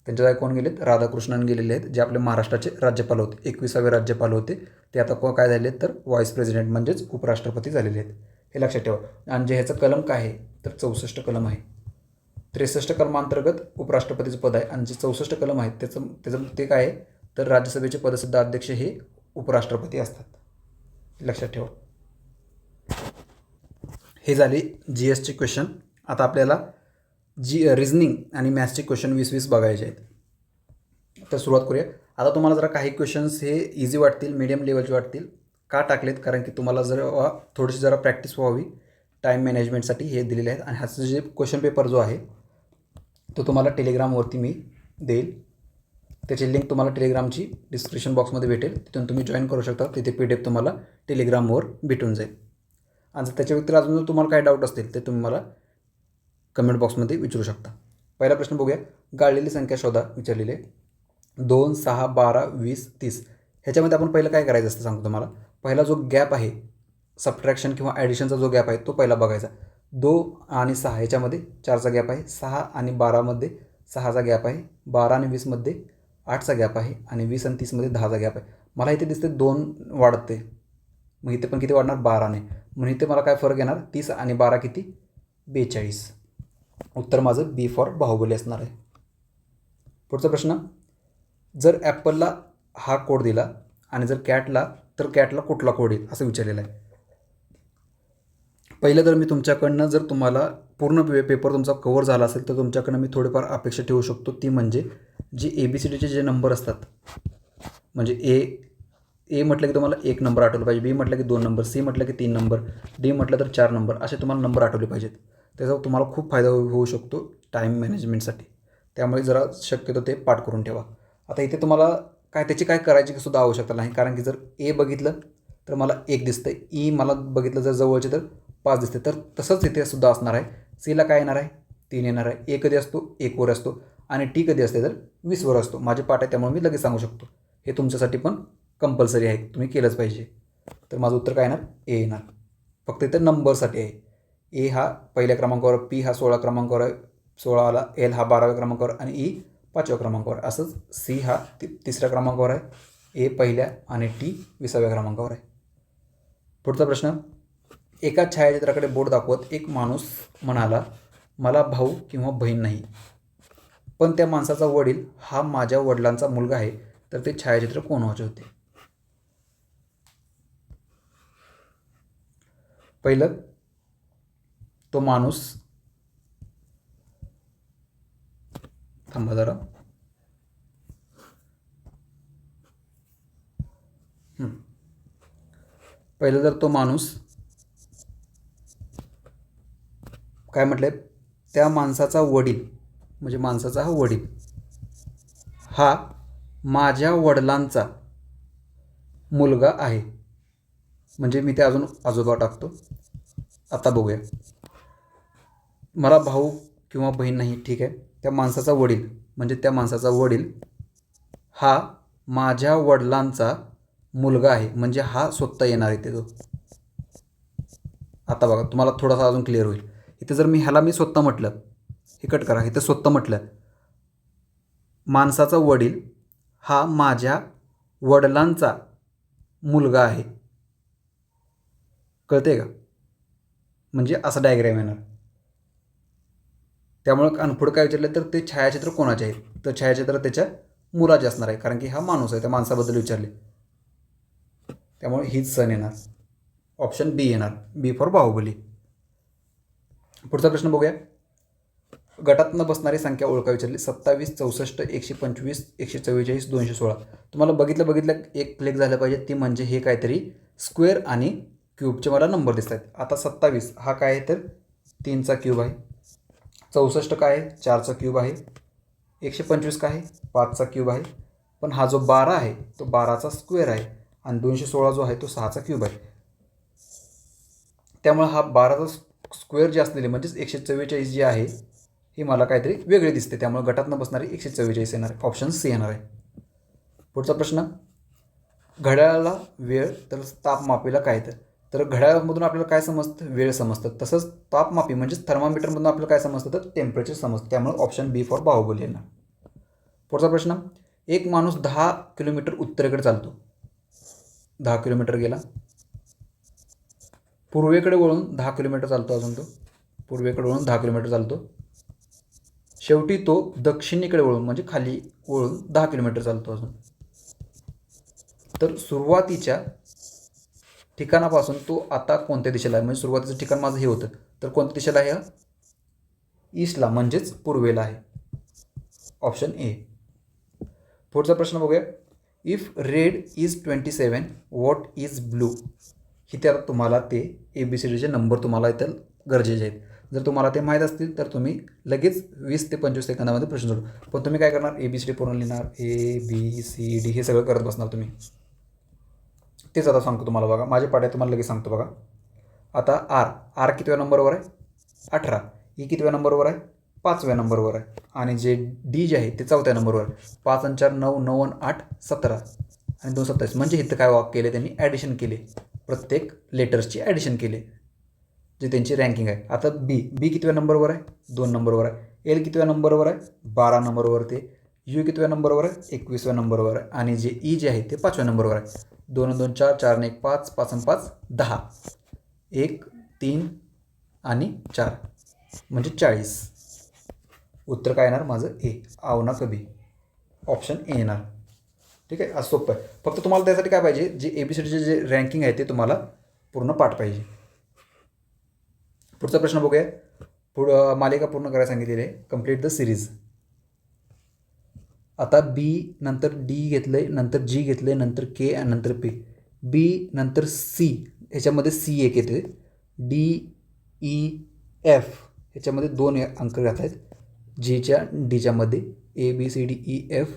त्यांच्या जागी कोण गेलेत? राधाकृष्णन गेलेले आहेत, जे आपले महाराष्ट्राचे राज्यपाल होते, 21वे राज्यपाल होते. ते आता काय झाले तर व्हाईस प्रेसिडेंट म्हणजेच उपराष्ट्रपती झालेले आहेत. हे लक्षात ठेवा. आणि जे ह्याचं कलम काय आहे तर 64 कलम आहे. 63 कलमांतर्गत उपराष्ट्रपतीचं पद आहे आणि जे 64 कलम आहेत त्याचं ते काय आहे तर राज्यसभेचे पदसिद्ध अध्यक्ष हे उपराष्ट्रपती असतात. लक्षात ठेवा. हे झाले GSचे क्वेश्चन. आता आपल्याला रिझनिंग आणि मॅथ्सचे क्वेश्चन 20-20 बघायचे आहेत. तर सुरुवात करूया. आता तुम्हाला जरा काही क्वेश्चन्स हे इझी वाटतील, मीडियम लेवलचे वाटतील. का टाकलेत? कारण की तुम्हाला थोडीशी जरा प्रॅक्टिस व्हावी टाईम मॅनेजमेंटसाठी हे दिलेले आहेत. आणि ह्याचं जे क्वेश्चन पेपर जो आहे तो तुम्हाला टेलिग्रामवरती मी देईल. त्याची लिंक तुम्हाला टेलिग्रामची डिस्क्रिप्शन बॉक्समध्ये भेटेल, तिथून तुम्ही जॉईन करू शकता. तिथे PDF तुम्हाला टेलिग्रामवर भेटून जाईल. आणि त्याच्या व्यतिरिक्त अजून जर तुम्हाला काही डाऊट असतील ते तुम्ही मला कमेंट बॉक्समध्ये विचारू शकता. पहिला प्रश्न बघूया. गाळलेली संख्या शोधा विचारलेली आहे. 2, 6, 12, 20, 30. ह्याच्यामध्ये आपण पहिलं काय करायचं असतं सांगतो तुम्हाला. पहिला जो गॅप आहे सबट्रॅक्शन किंवा ॲडिशनचा जो गॅप आहे तो पहिला बघायचा. 2 आणि 6 ह्याच्यामध्ये 4चा गॅप आहे. 6 आणि 12मध्ये 6चा गॅप आहे. 12 आणि 20मध्ये 8चा गॅप आहे. आणि 20 आणि 30मध्ये 10चा गॅप आहे. मला इथे दिसते 2 वाढते, मग इथे पण किती वाढणार? 12ने. म्हणून इथे मला काय फरक येणार? 30 आणि 12 किती? 42. उत्तर माझं बी फॉर बाहुबली असणार आहे. पुढचा प्रश्न. जर ॲपलला हा कोड दिला आणि जर कॅटला कुठला कोड येईल असं विचारलेलं आहे. पहिलं तर मी तुमच्याकडनं जर तुम्हाला पूर्ण पेपर तुमचा कवर झाला असेल तर तुमच्याकडनं मी थोडीफार अपेक्षा ठेवू शकतो. ती म्हणजे जे ABCDचे जे नंबर असतात, म्हणजे ए म्हटलं की तुम्हाला 1 नंबर आठवलं पाहिजे, B म्हटलं की 2 नंबर, C म्हटलं की 3 नंबर, D म्हटलं तर 4 नंबर, असे तुम्हाला नंबर आठवले पाहिजेत. त्याचा तुम्हाला खूप फायदा होऊ शकतो टाईम मॅनेजमेंटसाठी. त्यामुळे जरा शक्यतो ते पाठ करून ठेवा. आता इथे तुम्हाला त्याची काय करायची सुद्धा आवश्यकता नाही, कारण की जर A बघितलं तर मला 1 दिसतं, E मला बघितलं जर जवळचे तर 5 दिसते. तर तसंच इथे सुद्धा असणार आहे. Cला काय येणार आहे? 3 येणार आहे. A कधी असतो? 1 वर असतो. आणि T कधी असते तर 20 वर असतो. माझे पाठ आहे त्यामुळे मी लगेच सांगू शकतो. हे तुमच्यासाठी पण कंपल्सरी आहे, तुम्ही केलंच पाहिजे. तर माझं उत्तर काय येणार? A येणार. फक्त इथं नंबरसाठी आहे. A हा पहिल्या क्रमांकावर, P हा 16 क्रमांकावर आहे, 16 आला, L हा 12व्या क्रमांकावर आणि E 5व्या क्रमांकावर. असंच C हा 3ऱ्या क्रमांकावर आहे, A पहिल्या आणि T 20व्या क्रमांकावर आहे. पुढचा प्रश्न. एका छायाचित्राकडे बोट दाखवत एक माणूस म्हणाला, मला भाऊ किंवा बहीण नाही, पण त्या माणसाचा वडील हा माझ्या वडिलांचा मुलगा आहे, तर ते छायाचित्र कोणाचे होते? पहिलं, तो माणूस, थांबा जरा, पहिलं तर तो माणूस काय म्हटलंय? त्या माणसाचा वडील, म्हणजे माणसाचा हा वडील हा माझ्या वडिलांचा मुलगा आहे. म्हणजे मी ते अजून आजोबा टाकतो. आता बघूया. मला भाऊ किंवा बहीण नाही, ठीक आहे. त्या माणसाचा वडील, म्हणजे त्या माणसाचा वडील हा माझ्या वडिलांचा मुलगा आहे, म्हणजे हा स्वतः येणार आहे तो. आता बघा, तुम्हाला थोडासा अजून क्लिअर होईल. इथे जर मी स्वतः म्हटलं, हे कट करा, इथं स्वतः म्हटलं माणसाचा वडील हा माझ्या वडिलांचा मुलगा आहे, कळते का? म्हणजे असं डायग्राम येणार. त्यामुळे आणि पुढं काय विचारलं तर ते छायाचित्र कोणाचे आहे, तर छायाचित्र त्याच्या मुलाचे असणार आहे, कारण की हा माणूस आहे, त्या माणसाबद्दल विचारले, त्यामुळे हीच सण येणार. ऑप्शन बी येणार, बी फॉर बाहुबली. पुढचा प्रश्न बघूया. गटात न बसणारी संख्या ओळखा विचारली. 27, 64, 125, 144, 216. तुम्हाला बघितलं एक क्लिक झालं पाहिजे, ती म्हणजे हे काहीतरी स्क्वेअर आणि क्यूबचे मला नंबर दिसत आहेत. आता 27 हा काय आहे तर 3चा क्यूब आहे. 64 काय आहे? 4चा क्यूब आहे. 125 काय आहे? 5चा क्यूब आहे. पण हा जो 12 आहे तो 12चा स्क्वेअर आहे. आणि 216 जो आहे तो 6चा क्यूब आहे. त्यामुळे हा 12चा स्क्वेअर जे असलेले म्हणजेच 144 जे आहे ही मला काहीतरी वेगळे दिसते, त्यामुळे गटात न बसणारी 144 येणार आहे. ऑप्शन सी येणार आहे. पुढचा प्रश्न. घड्याळाला वेळ तर तापमापीला काय तर घड्याळामधून आपल्याला काय समजतं, वेळ समजतं. तसंच तापमापी म्हणजेच थर्मामीटरमधून आपल्याला काय समजतं, तर टेम्परेचर समजतं. त्यामुळे ऑप्शन बी फॉर बाहुबली येणार. पुढचा प्रश्न, एक माणूस 10 किलोमीटर उत्तरेकडे चालतो. 10 किलोमीटर गेला. पूर्वेकडे वळून 10 किलोमीटर चालतो. अजून तो पूर्वेकडे वळून 10 किलोमीटर चालतो. शेवटी तो दक्षिणेकडे वळून म्हणजे खाली वळून 10 किलोमीटर चालतो अजून. तर सुरुवातीच्या ठिकाणापासून तो आता कोणत्या दिशेला आहे, म्हणजे सुरुवातीचं ठिकाण माझं हे होतं, तर कोणत्या दिशेला आहे, ईस्टला म्हणजेच पूर्वेला आहे. Option A. पुढचा प्रश्न बघूया. If red is 27 what is blue. इथे आता तुम्हाला ते ABCDचे नंबर तुम्हाला इथं गरजेचे आहेत. जर तुम्हाला ते माहीत असतील तर तुम्ही लगेच 20 ते 25 सेकंदामध्ये प्रश्न सोडू. पण तुम्ही काय करणार, ABCD पूर्ण लिहिणार, ABCD हे सगळं करत बसणार तुम्ही. तेच आता सांगतो तुम्हाला बघा, माझ्या पाड्यात तुम्हाला लगेच सांगतो बघा. आता आर कितव्या नंबरवर आहे, 18. ई कितव्या नंबरवर आहे, 5व्या नंबरवर आहे. आणि जे डी जे आहे ते 4थ्या नंबरवर आहे. 5 आणि 4 9, 9 आणि 8 17 आणि 2 27. म्हणजे इथं काय वाक केले त्यांनी, ॲडिशन केले, प्रत्येक लेटर्सची ॲडिशन केले, जे त्यांची रँकिंग आहे. आता बी कितव्या नंबरवर आहे, 2 नंबरवर आहे. एल कितव्या नंबरवर आहे, 12 नंबरवर. ते यू कितव्या नंबरवर आहे, 21व्या नंबरवर आहे. आणि जे ई जे आहे ते 5व्या नंबरवर आहे. 2 आणि 2 4, 4 आणि 1 5, 5 आणि 5 10, 1 3 आणि 4 म्हणजे 40. उत्तर काय येणार माझं, ए, आवना कभी. ऑप्शन ए येणार. ठीक आहे, आज सोपं आहे. फक्त तुम्हाला त्यासाठी काय पाहिजे, जे ABCDचे जे रँकिंग आहे ते तुम्हाला पूर्ण पाठ पाहिजे. पुढचा प्रश्न बघूया. मालिका पूर्ण करायला सांगितलेली आहे. Complete the series. आता बी नंतर डी घेतलं आहे, नंतर जी घेतलं आहे, नंतर के आणि नंतर पी. बी नंतर सी, ह्याच्यामध्ये सी एक येते. DEF ह्याच्यामध्ये 2 अंक राहत आहेत. जीच्या डीच्यामध्ये ABCDEF.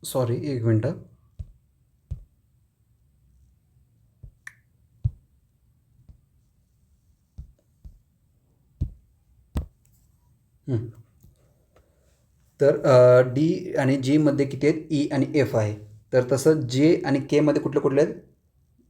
सॉरी, एक मिनटं. तर डी आणि जीमध्ये किती आहेत, ई आणि एफ आहे. तर तसं जे आणि केमध्ये कुठले आहेत,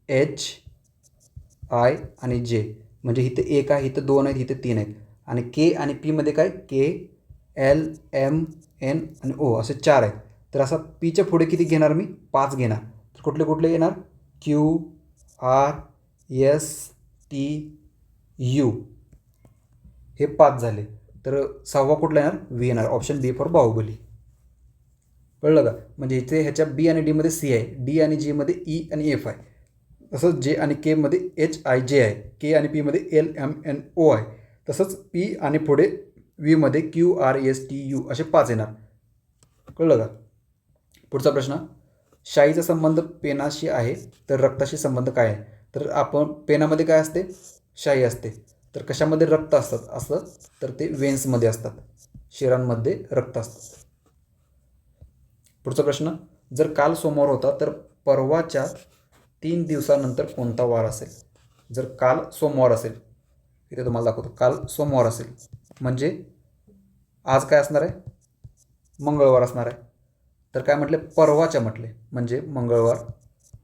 HI आणि जे. म्हणजे इथं 1 आहे, इथं 2 आहेत, इथं 3 आहेत. आणि के आणि पीमध्ये काय, KLMN आणि O असे 4 आहेत. तर असा पीच्या पुढे किती घेणार मी, 5 घेणार. तर कुठले येणार, QRSTU हे 5 झाले. तर 6वा कुठला येणार, व्ही येणार. Option B for Baahubali. कळलं का. म्हणजे इथे ह्याच्या बी आणि डीमध्ये सी आहे, डी आणि जीमध्ये ई आणि एफ आहे. तसंच जे आणि केमध्ये HIJ आहे, के आणि पीमध्ये LMNO आहे. तसंच पी आणि पुढे व्हीमध्ये QRSTU असे 5 येणार. कळलं का. पुढचा प्रश्न, शाईचा संबंध पेनाशी आहे तर रक्ताशी संबंध काय आहे. तर आपण पेनामध्ये काय असते, शाई असते. तर कशामध्ये रक्त असतं तर ते वेन्समध्ये असतात, शिरांमध्ये रक्त असतात. पुढचा प्रश्न, जर काल सोमवार होता तर परवाच्या 3 दिवसानंतर कोणता वार असेल. जर काल सोमवार असेल, इथे तुम्हाला दाखवतो, काल सोमवार असेल म्हणजे आज काय असणार आहे, मंगळवार असणार आहे. तर काय म्हटले, परवाच्या म्हटले म्हणजे मंगळवार,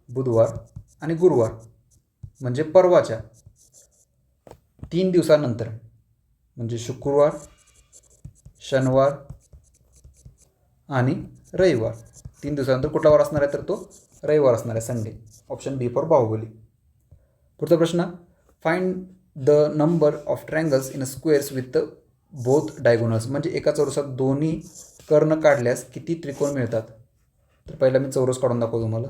बुधवार आणि गुरुवार. म्हणजे परवाच्या 3 दिवसानंतर म्हणजे शुक्रवार, शनिवार आणि रविवार. 3 दिवसानंतर कुठला वार असणार आहे, तर तो रविवार असणार आहे, Sunday. Option B for Baahubali. पुढचा प्रश्न, find the number of triangles in a squares with both diagonals. म्हणजे एका चौरसात दोन्ही कर्ण काढल्यास किती त्रिकोण मिळतात. तर पहिला मी चौरस काढून दाखवतो तुम्हाला.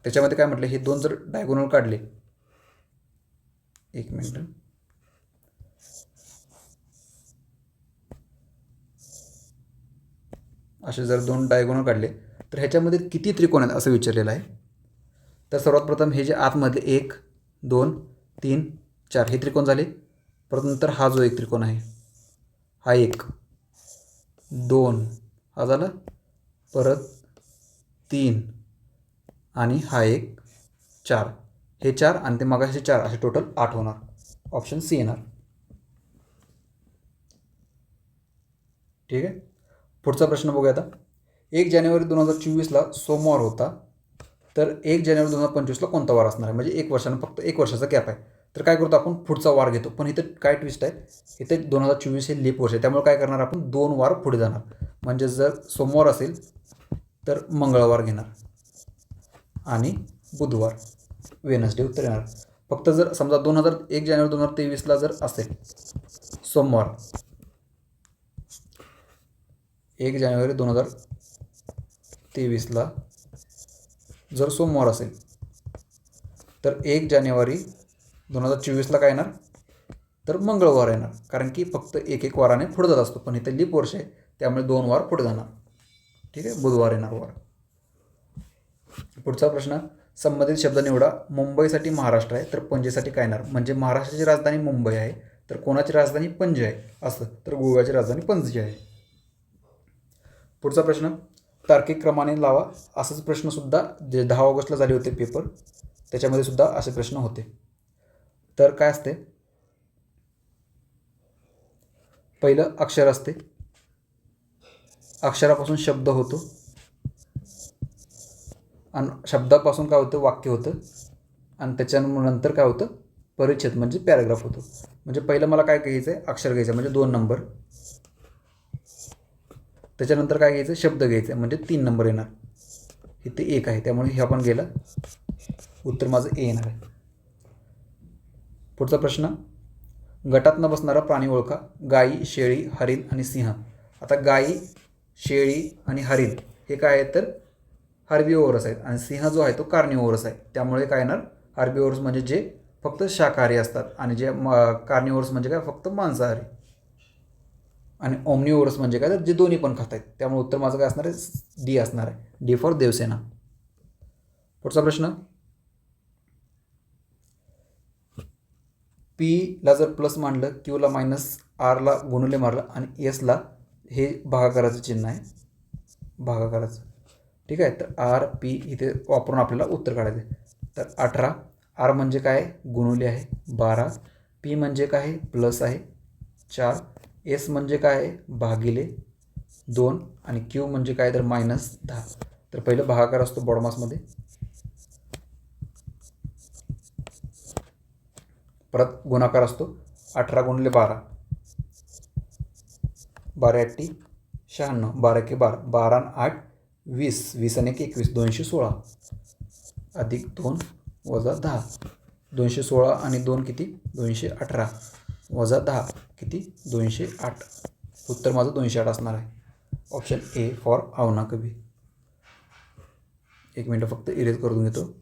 त्याच्यामध्ये काय म्हटलं, हे 2 जर डायगोनल काढले, एक मिनिट, असे जर 2 डायगोनल काढले तर ह्याच्यामध्ये किती त्रिकोण आहेत असं विचारलेलं आहे. तर सर्वात प्रथम हे जे आतमधले 1 2 3 4 हे त्रिकोण झाले. परत नंतर हा जो एक त्रिकोण आहे, हा 1 2 हा झाला, परत 3 आणि हा एक 4, हे 4 आणि ते मगाशी 4 असे टोटल 8 होणार. ऑप्शन सी येणार. ठीक आहे. पुढचा प्रश्न बघूया आता. 1 जानेवारी 2024ला सोमवार होता, तर 1 जानेवारी 2025ला कोणता वार असणार आहे? म्हणजे 1 वर्षानं, फक्त 1 वर्षाचा गॅप आहे. तर काय करतो आपण, पुढचा वार घेतो. पण इथं काय ट्विस्ट आहे, इथे 2024 हे लीप वर्ष आहे, त्यामुळे काय करणार आपण, 2 वार पुढे जाणार. म्हणजे जर सोमवार असेल तर मंगळवार घेणार आणि बुधवार वेनसडे उत्तर येणार. फक्त जर समजा 1 जानेवारी 2023ला जर असेल सोमवार, 1 जानेवारी 2023ला जर सोमवार असेल तर 1 जानेवारी 2024ला काय येणार, तर मंगळवार येणार. कारण की फक्त एक वाराने पुढे जात असतो, पण इथे लीप वर्ष आहे त्यामुळे 2 वार पुढे जाणार. ठीक आहे, बुधवार येणार वार. पुढचा प्रश्न, संबंधित शब्द निवडा. मुंबईसाठी महाराष्ट्र आहे तर पणजीसाठी काय येणार? म्हणजे महाराष्ट्राची राजधानी मुंबई आहे तर कोणाची राजधानी पणजी आहे असं, तर गोव्याची राजधानी पणजी आहे. पुढचा प्रश्न, तार्किक क्रमाने लावा. असंच प्रश्नसुद्धा जे 10 ऑगस्टला झाले होते पेपर, त्याच्यामध्ये सुद्धा असे प्रश्न होते. तर काय असते, पहिलं अक्षर असते, अक्षरापासून शब्द होतो आणि शब्दापासून काय होतं, वाक्य होतं आणि त्याच्यानंतर काय होतं, परिच्छेद म्हणजे पॅराग्राफ होतो. म्हणजे पहिलं मला काय घ्यायचं आहे, अक्षर घ्यायचं म्हणजे 2 नंबर, त्याच्यानंतर काय घ्यायचं, शब्द घ्यायचं म्हणजे 3 नंबर येणार. इथे 1 आहे त्यामुळे हे आपण गेलं, उत्तर माझं ए येणार आहे. पुढचा प्रश्न, गटात न बसणारा प्राणी ओळखा. गाई, शेळी, हरिण आणि सिंह. आता गाई, शेळी आणि हरिण हे काय आहेत, तर हार्बिओरस आहेत आणि सिंह जो आहे तो कार्निओरस आहे. त्यामुळे काय येणार, हार्बिओरस म्हणजे जे फक्त शाकाहारी असतात आणि जे कार्निओरस म्हणजे काय, फक्त मांसाहारी. आणि ओमनिओरस म्हणजे काय, तर जे दोन्ही पण खात आहेत. त्यामुळे उत्तर माझं काय असणार आहे, डी असणार आहे. D for Devasena. पुढचा प्रश्न, पीला जर प्लस मांडलं, क्यूला मायनस, आरला गुणुले मारलं आणि एसला हे भागाकाराचं चिन्ह आहे, भागाकाराचं. ठीक आहे, तर आर पी इथे वापरून आपल्याला उत्तर काढायचं आहे. तर 18, आर म्हणजे काय, गुणुले आहे 12, पी म्हणजे काय, प्लस आहे 4, एस म्हणजे काय, भागिले 2 आणि क्यू म्हणजे काय, तर -10. तर पहिलं भागाकार असतो बॉडमासमध्ये, परत गुणाकार असतो 18 गुणिले 12, 12 8 96, 12 1 12, 12 8 20, 20 आणि 1 21, 216 अधिक 2 वजा 10, 216 आणि 2 किती, 218 वजा 10 किती, 208. उत्तर माझं 208 असणार आहे. ऑप्शन ए फॉर आवना कवी. 1 मिनटं फक्त इरेज करून घेतो.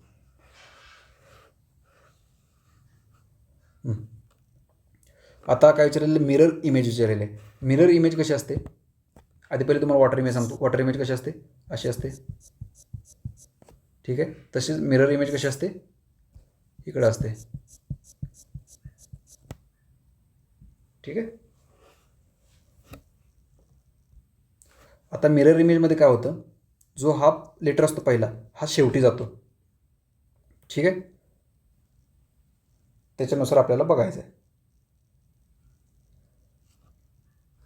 आता काय विचारलेलं, मिरर इमेज विचारलेलं आहे. मिरर इमेज कशी असते, आधी पहिले तुम्हाला वॉटर इमेज सांगतो. वॉटर इमेज कशी असते, अशी असते. ठीक आहे, तशीच मिरर इमेज कशी असते, इकडं असते. ठीक आहे. आता मिरर इमेजमध्ये काय होतं, जो हा लेटर असतो पहिला, हा शेवटी जातो. ठीक आहे, त्याच्यानुसार आपल्याला बघायचं आहे.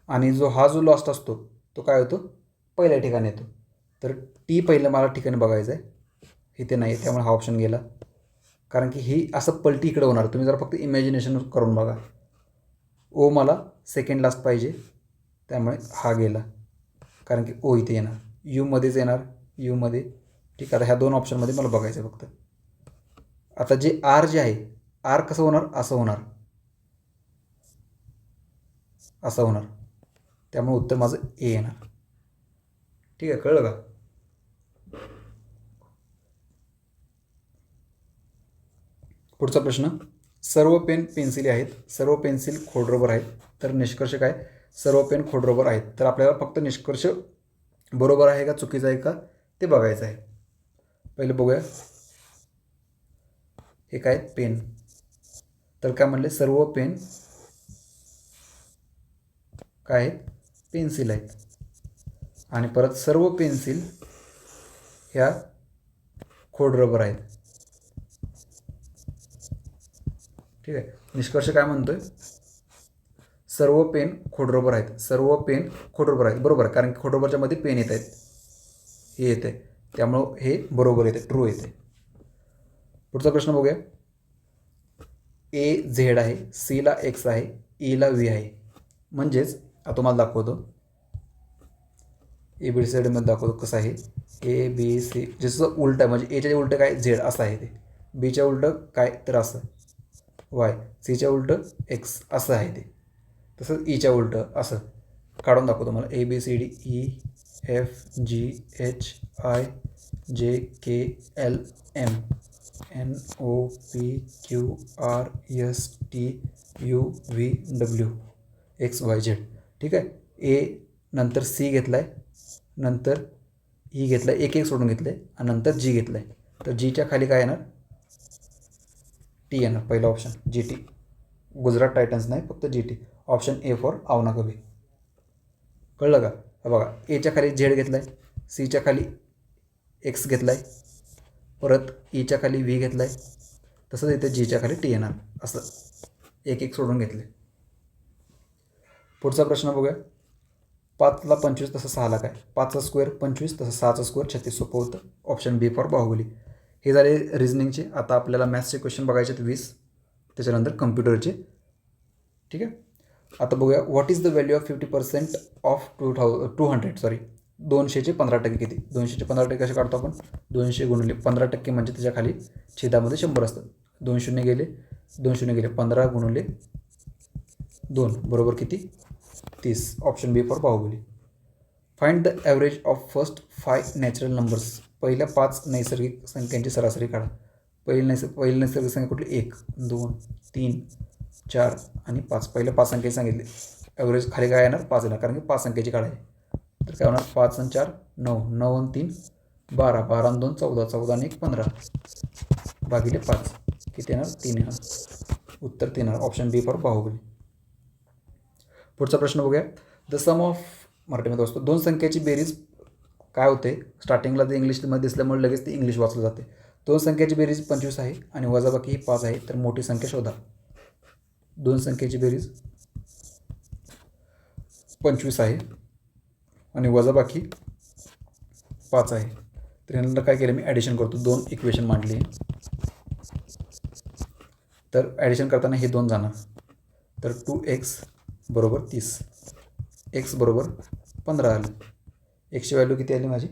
आणि जो लास्ट असतो तो काय होतो, पहिल्या ठिकाणी येतो. तर टी पहिलं मला ठिकाणी बघायचं आहे, इथे नाही, त्यामुळे हा ऑप्शन गेला. कारण की ही असं पलटी इकडे होणार, तुम्ही जरा फक्त इमॅजिनेशन करून बघा. ओ मला सेकंड लास्ट पाहिजे त्यामुळे हा गेला, कारण की ओ इथे येणार, यूमध्येच येणार, यूमध्ये. ठीक आहे, आता ह्या 2 ऑप्शनमध्ये मला बघायचं आहे फक्त. आता जे आर जे आहे, आर कसं होणार, असं होणार, असं होणार. त्यामुळे उत्तर माझं ए येणार. ठीक आहे, कळलं का. पुढचा प्रश्न, सर्व पेन पेन्सिली आहेत, सर्व पेन्सिल खोडरबर आहेत, तर निष्कर्ष काय, सर्व पेन खोडरबर आहेत. तर आपल्याला फक्त निष्कर्ष बरोबर आहे का चुकीचं आहे का ते बघायचं आहे. पहिले बघूया, हे काय पेन, तर काय म्हणले, सर्व पेन काय आहेत, पेन्सिल आहेत. आणि परत सर्व पेन्सिल ह्या खोडरबर आहेत. ठीक आहे, निष्कर्ष काय म्हणतोय? सर्व पेन खोडरबर आहेत. सर्व पेन खोडरबर आहेत. बरोबर आहे, कारण की खोडरबरच्या मध्ये पेन येत आहेत, हे येते, त्यामुळं हे बरोबर येते, ट्रू येते. पुढचा प्रश्न बघूया. ए झेड आहे, सी ला एक्स आहे, ई ला व्ही आहे. म्हणजेच आता तुम्हाला दाखवतो, ए बी सी डी मध्ये दाखवतो कसं आहे. ए बी सी जसं उलटं आहे, म्हणजे एच्या उलटं काय झेड असं आहे, ते बीच्या उलटं काय तर असं वाय, सीच्या उलटं एक्स असं आहे ते, तसंच ईच्या उलटं असं काढून दाखवतो मला. A B C D E F G H I J K L M N O P Q R S T U V W X Y Z. ठीक आहे. ए नंतर सी घेतला आहे, नंतर ई घेतला आहे, एक एक सोडून घेतलं आहे, आणि नंतर जी घेतलं आहे. तर जीच्या खाली काय येणार? टी येणार. पहिला option G T. Gujarat Titans नाही, फक्त G T. Option A for आवना कभी. कळलं का? बघा, एच्या खाली झेड घेतला आहे, सीच्या खाली एक्स घेतला आहे, परत ईच्या खाली व्ही घेतला आहे, तसंच इथे जीच्या खाली टी येणार. असं एक एक सोडून घेतले. पुढचा प्रश्न बघूया. 5ला 25 तसं 6ला काय? 5चा स्क्वेअर 25 तसं 6चा स्क्वेअर 36 सोपं होतं. Option B for Baahubali. हे झाले रिझनिंगचे. आता आपल्याला मॅथ्सचे क्वेश्चन बघायचे आहेत 20, त्याच्यानंतर कम्प्युटरचे. ठीक आहे. आता बघूया. What is the value of 50% of 200 200चे 15% किती? 200चे 15% कसे काढतो आपण? 200 गुणिले 15% म्हणजे त्याच्या खाली छेदामध्ये 100 असतात. 2 शून्य गेले, 2 शून्य गेले, 15 गुणिले 2 बरोबर किती? 30. Option B for Baahubali. Find the average of first 5 natural numbers. पहिल्या 5 नैसर्गिक संख्यांची सरासरी काढा. पहिली नैसर्गिक संख्या कुठली? 1 2 3 4 आणि 5. पहिल्या 5 संख्या सांगितले. ॲव्हरेज खाली काय येणार? 5 येणार, कारण की 5 संख्येची काढायची. तर काय होणार? 5 आणि 4 9, 9 आणि 3 12, 12 आणि 2 14, 14 आणि 1 15 भागिले 5 किती येणार? 3 येणार. उत्तर 3 येणार. Option B for Baahubali. पुढचा प्रश्न बघूया. द सम ऑफ, मराठीमध्ये असतो, 2 संख्येची बेरीज काय होते? स्टार्टिंगला ते इंग्लिशमध्ये दिसल्यामुळे लगेच ते इंग्लिश वाचलं जाते. 2 संख्येची बेरीज 25 आहे आणि वजाबाकी ही 5 आहे, तर मोठी संख्या शोधा. 2 संख्येची बेरीज 25 आहे आणि वजाबाकी 5 आहे. तर यानंतर काय केलं मी? ॲडिशन करतो. 2 इक्वेशन मांडली. तर ॲडिशन करताना हे 2 जाणार. तर 2x बरोबर 30, एक्स बरोबर 15 आलं. एक्सची व्हॅल्यू किती आली माझी?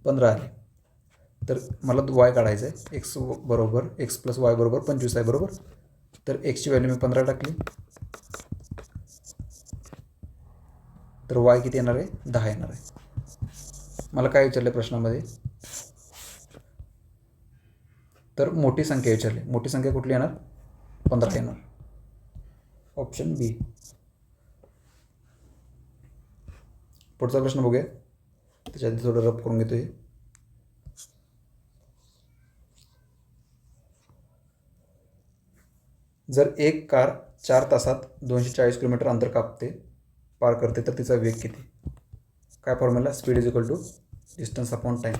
15 आली. तर मला वाय काढायचं आहे. एक्स बरोबर एक्स प्लस वाय बरोबर 25 आहे, बरोबर. तर एक्सची व्हॅल्यू मी 15 टाकली, तर वाय किती येणार आहे? 10 येणार आहे. मला काय विचारलं प्रश्नामध्ये? तर मोठी संख्या विचारली. मोठी संख्या कुठली येणार? 15 येणार. ऑप्शन बी. पुढचा प्रश्न बघूया. त्याच्या आधी थोडं रफ करून घेतो. हे जर एक कार 4 तासात 240 किलोमीटर अंतर पार करते, तर तिचा वेग किती? काय formula? Speed is equal to distance upon time.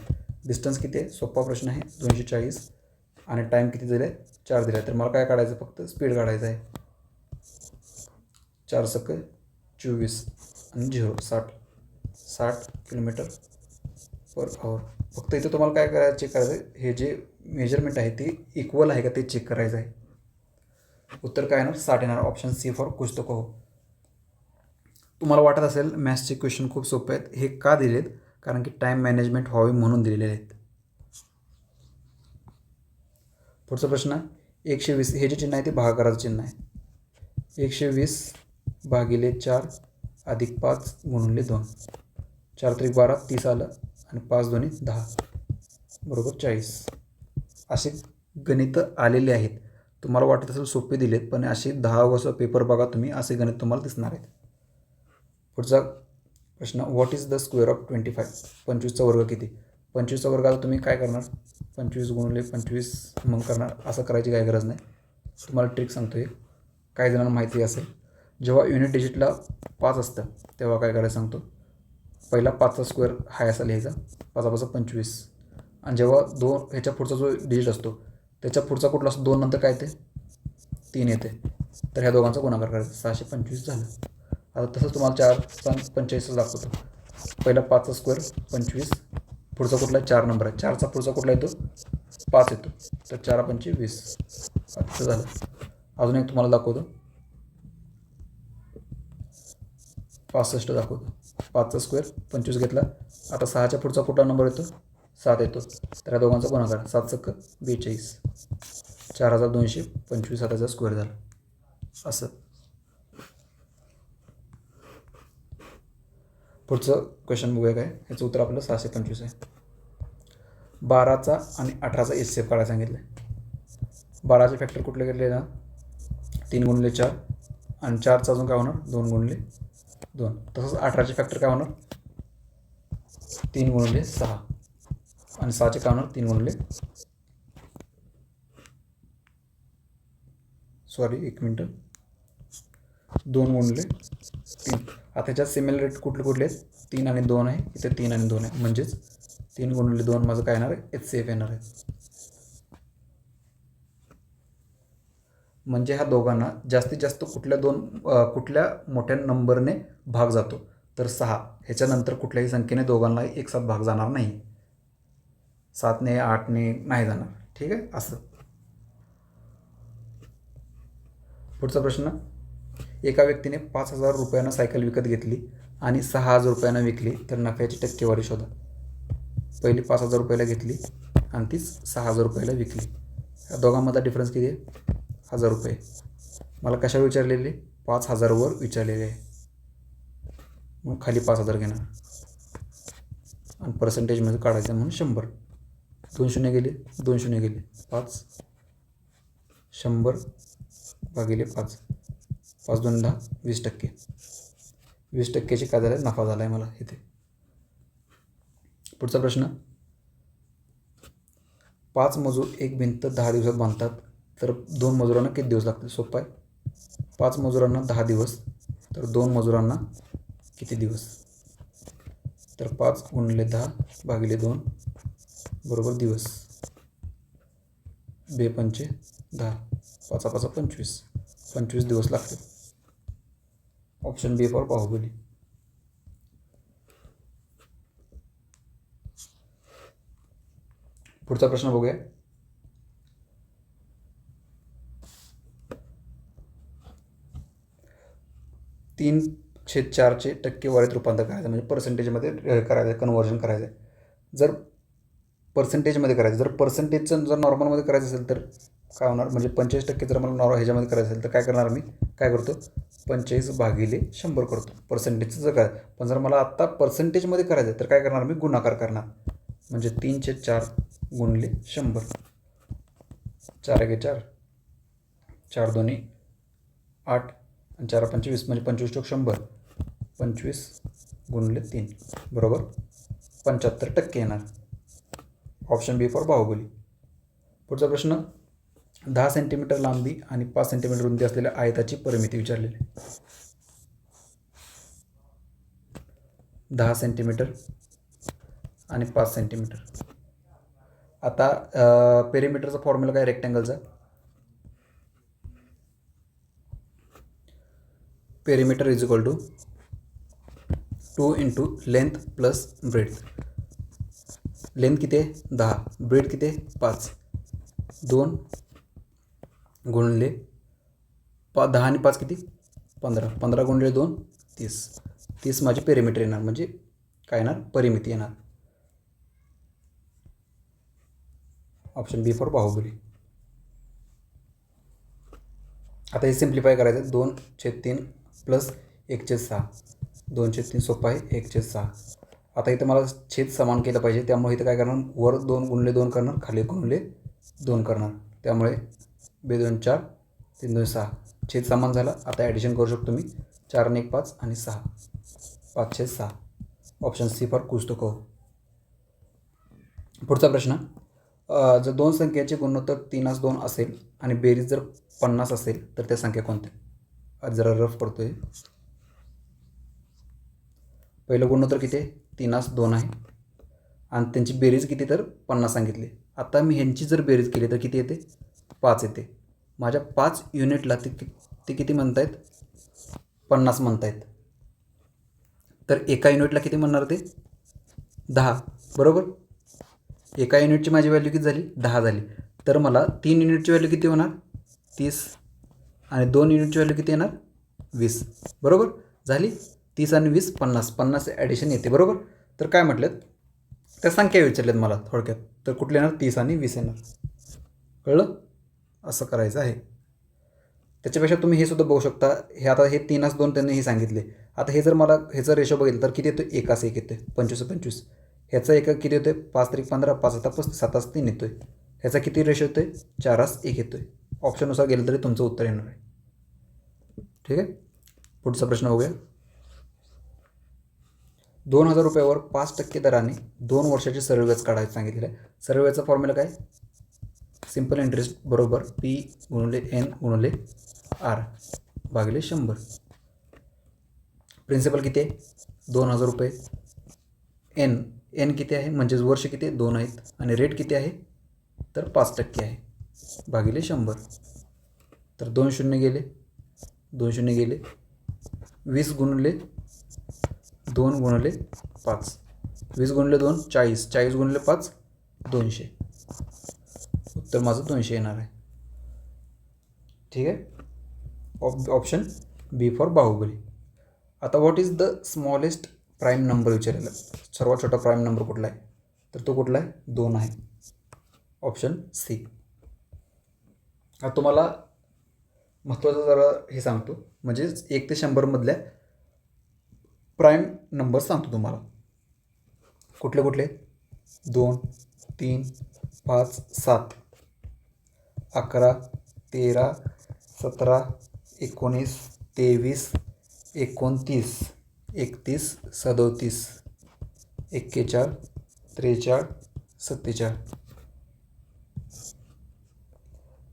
Distance किती आहे? सोपा प्रश्न आहे. 240 आणि टाईम किती दिला आहे? 4 दिला आहे. तर मला काय काढायचं? फक्त स्पीड काढायचं आहे. 4 सक 24 आणि 0 60 किलोमीटर पर आवर. फक्त इथे तुम्हाला काय करायचं? चेक करायचं आहे हे जे मेजरमेंट आहे ते इक्वल आहे का ते चेक करायचं आहे. उत्तर काय येणार? 60 येणार. ऑप्शन सी फॉर कुछ तो कहो. तुम्हाला वाटत असेल मॅथ्सचे क्वेश्चन खूप सोपे आहेत. हे का दिलेत? कारण की टाईम मॅनेजमेंट व्हावी म्हणून दिलेले आहेत. पुढचा प्रश्न 120. हे जे चिन्ह आहे ते भागाकाराचं चिन्ह आहे. 120 भागिले 4 अधिक 5 गुणिले 2. 4 त्रिक 12 30 आलं आणि 5 दोन्ही 10 बरोबर 40. असे गणित आलेले आहेत. तुम्हाला वाटत असेल सोपे दिलेत, पण असे 10 वर्ष पेपर बघा तुम्ही, असे गणित तुम्हाला दिसणार आहेत. पुढचा प्रश्न. What is the square of 25? 25चा वर्ग किती? 25चा वर्ग आता तुम्ही काय करणार? 25 गुणिले 25 मग करणार. असं करायची काही गरज नाही. तुम्हाला ट्रिक सांगतो. एक काही जणांना माहिती असेल, जेव्हा युनिट डिजिटला 5 असतं तेव्हा काय करायचं सांगतो. पहिला 5चा स्क्वेअर हाय असा लिहायचा, 5 25. आणि जेव्हा 2 ह्याच्या पुढचा जो डिजिट असतो त्याच्या पुढचा कुठला असतो? 2 नंतर काय येते? 3 येते. तर ह्या दोघांचा गुणाकार करायचा, 625 झालं. आता तसंच तुम्हाला 4 45 दाखवतो. पहिला 5चा स्क्वेअर 25, पुढचा कुठला 4 नंबर आहे, 4चा पुढचा कुठला येतो 5 येतो, तर 4 पंचे 20 असं झालं. अजून एक तुम्हाला दाखवतो, 65 दाखवतो. 5चा स्क्वेअर 25 घेतला, आता 6च्या पुढचा कुठला नंबर येतो 7 येतो, तर या दोघांचा गुणाकार 7 × 42, 4225 7चा स्क्वेअर झाला. असं. पुढचं क्वेश्चन बघूया काय. याचं उत्तर आपलं 625 आहे. 12चा आणि 18चा HCF काढायला सांगितलं आहे. 12चे फॅक्टर कुठले घेतले ना, 3 × 4 आणि 4चा अजून काय होणार 2 × 2. तसंच 18चे फॅक्टर काय होणार 3 × 6 आणि 6चे काय होणार 3 × एक मिनटं 2 × 3. आता ह्याच्यात सिमिलर रेट कुठले आहेत, 3 आणि 2 आहे, इथे 3 आणि 2 आहे, म्हणजेच 3 × 2 माझं काय येणार आहे HCF येणार आहे. म्हणजे ह्या दोघांना जास्तीत जास्त कुठल्या मोठ्या नंबरने भाग जातो, तर 6. ह्याच्यानंतर कुठल्याही संख्येने दोघांना एक साथ भाग जाणार नाही, 7ने 8ने नाही जाणार. ठीक आहे. असं. पुढचा प्रश्न, एका व्यक्तीने 5,000 रुपयांना सायकल विकत घेतली आणि 6,000 रुपयांना विकली, तर नफ्याची टक्केवारी शोधा. पहिली 5,000 रुपयाला घेतली आणि ती 6,000 रुपयाला विकली. या दोघांमधला डिफरन्स किती आहे 1,000 रुपये. मला कशावर विचारलेले 5,000वर विचारलेले आहे, मग खाली 5,000 घेणार आणि पर्सेंटेजमध्ये काढायचं म्हणून 100. 2 शून्य गेले 2 शून्य गेले 5, 100 भागिले 5, 5 2 10 20%. 20%ची काय झालं नफा झाला आहे मला इथे. पुढचा प्रश्न, 5 मजूर एक भिंत 10 दिवसात बांधतात, तर 2 मजुरांना किती दिवस लागतील. सोपं आहे. 5 मजुरांना 10 दिवस, तर 2 मजुरांना किती दिवस, तर 5 × 10 भागिले 2 बरोबर दिवस. 2 पंचे 10, 5 5 25, 25 दिवस लागतील. Option B for Baahubali. पुढचा प्रश्न बघूया. 3/4चे टक्केवारीत रूपांतर करायचं, म्हणजे पर्सेंटेजमध्ये करायचं, कन्व्हर्जन करायचं आहे. जर पर्सेंटेजमध्ये करायचं, जर पर्सेंटेजचं जर नॉर्मलमध्ये करायचं असेल तर काय होणार, म्हणजे 45% जर मला ह्याच्यामध्ये करायचं असेल तर काय करणार मी, काय करतो 45 भागिले 100 करतो पर्सेंटेजचं जर करायचं. पण जर मला आत्ता पर्सेंटेजमध्ये करायचं तर काय करणार मी, गुणाकार करणार, म्हणजे 3/4 × 100. 4 × 4, 4 2 8 आणि 4 5 20, म्हणजे 25 × 100, 25 × 3 बरोबर 75% येणार. Option B for Baahubali. पुढचा प्रश्न, 10 सेंटीमीटर लांबी आणि 5 सेंटीमीटर रुंदी असलेल्या आयताची परिमिती विचारलेली. 10 सेंटीमीटर आणि 5 सेंटीमीटर. आता पेरिमीटरचा फॉर्म्युला काय रेक्टँगलचा, perimeter is equal to 2 × length plus breadth. Length किती आहे 10, ब्रेथ किती आहे 5, 2 × 10 आणि 5 किती 15, 15 × 2 30, 30 माझी पेरिमीटर येणार, म्हणजे काय येणार परिमिती येणार. Option B for Baahubali. आता हे सिम्प्लिफाय करायचं, 2/3 प्लस 1/6, 2/3 सोपं आहे 1/6. आता इथं मला छेद समान केलं पाहिजे, त्यामुळे इथं काय करणार, वर 2 × 2 करणार, खाली × 2 करणार, त्यामुळे 2 2 4 3 2 6, छेद समान झाला. आता ॲडिशन करू शकतो मी, 4 1 5 आणि 6, 5/6. ऑप्शन सी फॉर कुछ तो कहो. पुढचा प्रश्न, जर 2 संख्येचे गुणोत्तर 3:2 असेल आणि बेरीज जर 50 असेल तर त्या संख्या कोणत्या. आज जरा रफ करतोय. पहिलं गुणोत्तर किती आहे 3:2 आहे आणि त्यांची बेरीज किती तर 50 सांगितली. आता मी ह्यांची जर बेरीज केली तर किती येते 5 येते. माझ्या 5 युनिटला ते ते किती म्हणतायत? 50 म्हणतायत. तर एका युनिटला किती म्हणणार ते? 10, बरोबर. एका युनिटची माझी व्हॅल्यू किती झाली? 10 झाली. तर मला 3 युनिटची व्हॅल्यू किती होणार? 30. आणि 2 युनिटची व्हॅल्यू किती येणार? 20, बरोबर. झाली 30 आणि 20 50. 50 ॲडिशन येते, बरोबर. तर काय म्हटलं, त्या संख्या विचारल्यात मला थोडक्यात. तर कुठले येणार? 30 आणि 20 येणार. कळलं? असं करायचं आहे. त्याच्यापेक्षा तुम्ही हे सुद्धा बघू शकता. हे आता हे 3:2 त्यांनी हे सांगितले. आता हे जर मला ह्याचा रेशो बघितलं तर किती येतो? 1:1 येतो. 25-25. ह्याचा एक किती येतो? 5-3-15, 5-7-35, 7-3 येतो. ह्याचा किती रेशो येतो? 4:1 येतो. ऑप्शननुसार गेलं तरी तुमचं उत्तर येणार आहे. ठीक आहे. पुढचा प्रश्न बघूया. 2,000 रुपयावर 5% दराने 2 वर्षाची सरळ व्याज काढायचं सांगितलेलं आहे. सरळ व्याजचा फॉर्म्युला काय? सिम्पल इंटरेस्ट बरोबर P/N/R भागिले 100. प्रिन्सिपल किती आहे? 2,000 रुपये. एन किती आहे? म्हणजेच वर्ष किती आहे? 2 आहेत. आणि रेट किती आहे? तर 5% आहे भागिले 100. तर 2 शून्य गेले, 2 शून्य गेले. 20 गुणिले 2 गुणिले 5. 20 गुणिले 2 40. 40 गुणिले 5 200. उत्तर माझं 200 येणार आहे. ठीक आहे. Option B for Baahubali. आता what is the smallest prime number विचारलेला. सर्वात छोटा प्राईम नंबर कुठला आहे? तर तो कुठला आहे? 2 आहे. Option C. आता तुम्हाला महत्त्वाचं जरा हे सांगतो, म्हणजेच 1 ते 100 मधल्या प्राईम नंबर सांगतो तुम्हाला. कुठले कुठले? 2, 3, 5, 7, 11, 13, 17, 19, 23, 29, 31, 37, 41, 43, 47.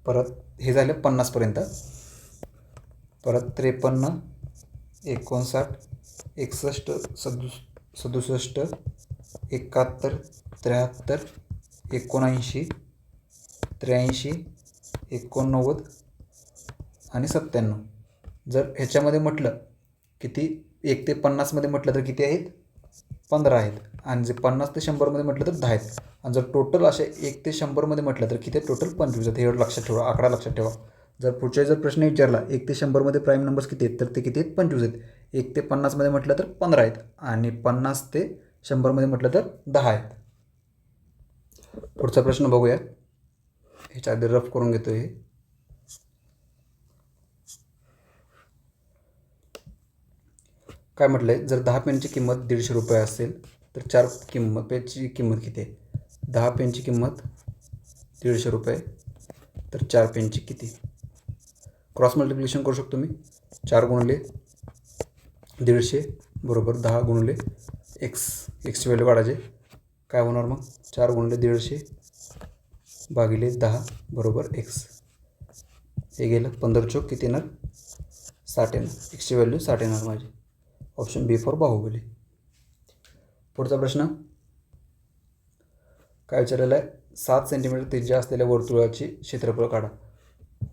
परत हे झालं 50पर्यंत. परत 53, 59, 61, 67, 71, 73, 79, 83, 89 आणि 97. जर ह्याच्यामध्ये म्हटलं किती, 1 ते 50मध्ये म्हटलं तर किती आहेत? 15 आहेत. आणि जे 50 ते 100मध्ये म्हटलं तर 10 आहेत. आणि जर टोटल असे 1 ते 100मध्ये म्हटलं तर किती? टोटल 25 आहेत. हे लक्षात ठेवा, आकडा लक्षात ठेवा. जर पुढच्या जर प्रश्न विचारला 1 ते 100मध्ये प्राईम नंबर्स किती आहेत, तर ते किती आहेत? 25 आहेत. 1 ते 50मध्ये म्हटलं तर 15 आहेत. आणि 50 ते 100मध्ये म्हटलं तर 10 आहेत. पुढचा प्रश्न बघूया. ह्याच्या आधी रफ करून घेतो. हे काय म्हटलंय, जर 10 पेनची किंमत 150 रुपये असेल तर 4 पेनची किंमत किती आहे? 10 पेनची किंमत 150 रुपये, तर 4 पेनची किती? क्रॉस मल्टिप्लिकेशन करू शकतो मी. 4 गुणिले 150 बरोबर 10 गुणिले एक्सची व्हॅल्यू काढायची. काय होणार मग? 4 गुणिले 150 भागिले 10 बरोबर एक्स. हे गेलं 15 चोक किती येणार? 60 येणार. एक्सची व्हॅल्यू 60 येणार माझी. Option B for Baahubali. पुढचा प्रश्न काय विचारलेला आहे? 7 सेंटीमीटर त्रिज्या असलेल्या वर्तुळाची क्षेत्रफळ काढा.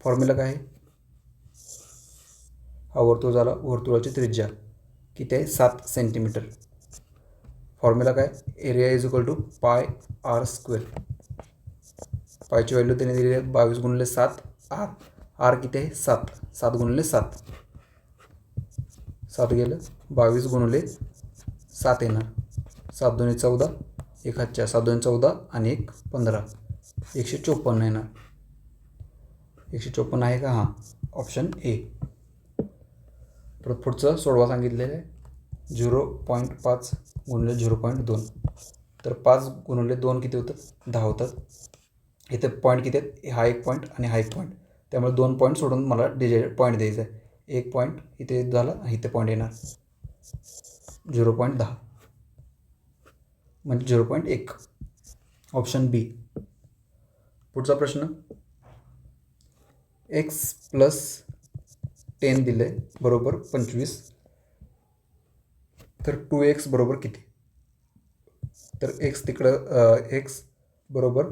फॉर्म्युला काय आहे? हा वर्तुळ झाला. वर्तुळाची त्रिज्या किती आहे? 7 सेंटीमीटर. फॉर्म्युला काय? Area is equal to pi r square. पायची व्हॅल्यू त्याने दिलेली आहे 22 गुणिले 7 आर. आर किती आहे? 7. 7 गुणिले 7. 7 गेलं. 22 गुणिले 7 येणार. 7 दोन्ही 14, 1 हात 4, 7 दोन्ही 14 आणि 1 15. 154 येणार. 154 आहे का? हां, ऑप्शन ए. परत पुढचं सोडवा सांगितलेलं आहे. 0.5 गुणिले 0.2. तर 5 गुणिले 2 किती होतं? 10 होतात. इथे पॉईंट किती आहेत? हा एक पॉईंट आणि हा एक पॉईंट. त्यामुळे 2 पॉईंट सोडून मला पॉईंट द्यायचा आहे. 1 पॉईंट इथे झाला, इथे पॉईंट येणार 0.10 म्हणजे 0.1. ऑप्शन बी. पुढचा प्रश्न, एक्स प्लस 10 दिलं आहे बरोबर 25. तर 2x बरोबर किती? तर एक्स तिकडं एक्स बरोबर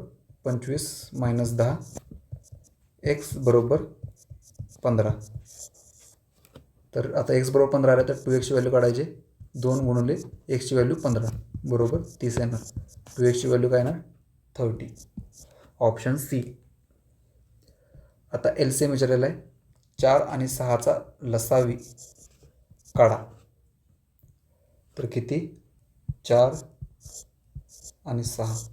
25 - 10, एक्स बरोबर 15. तर आता एक्स बरोबर 15 आलं तर 2x व्हॅल्यू काढायची. 2 गुणिले एक्सची व्हॅल्यू 15 बरोबर 30 येणार. 2xची व्हॅल्यू काय येणार 30. Option C. आता LCM विचारलेला आहे. 4 आणि 6चा लसावी काढा. तर किती 4 आणि 6.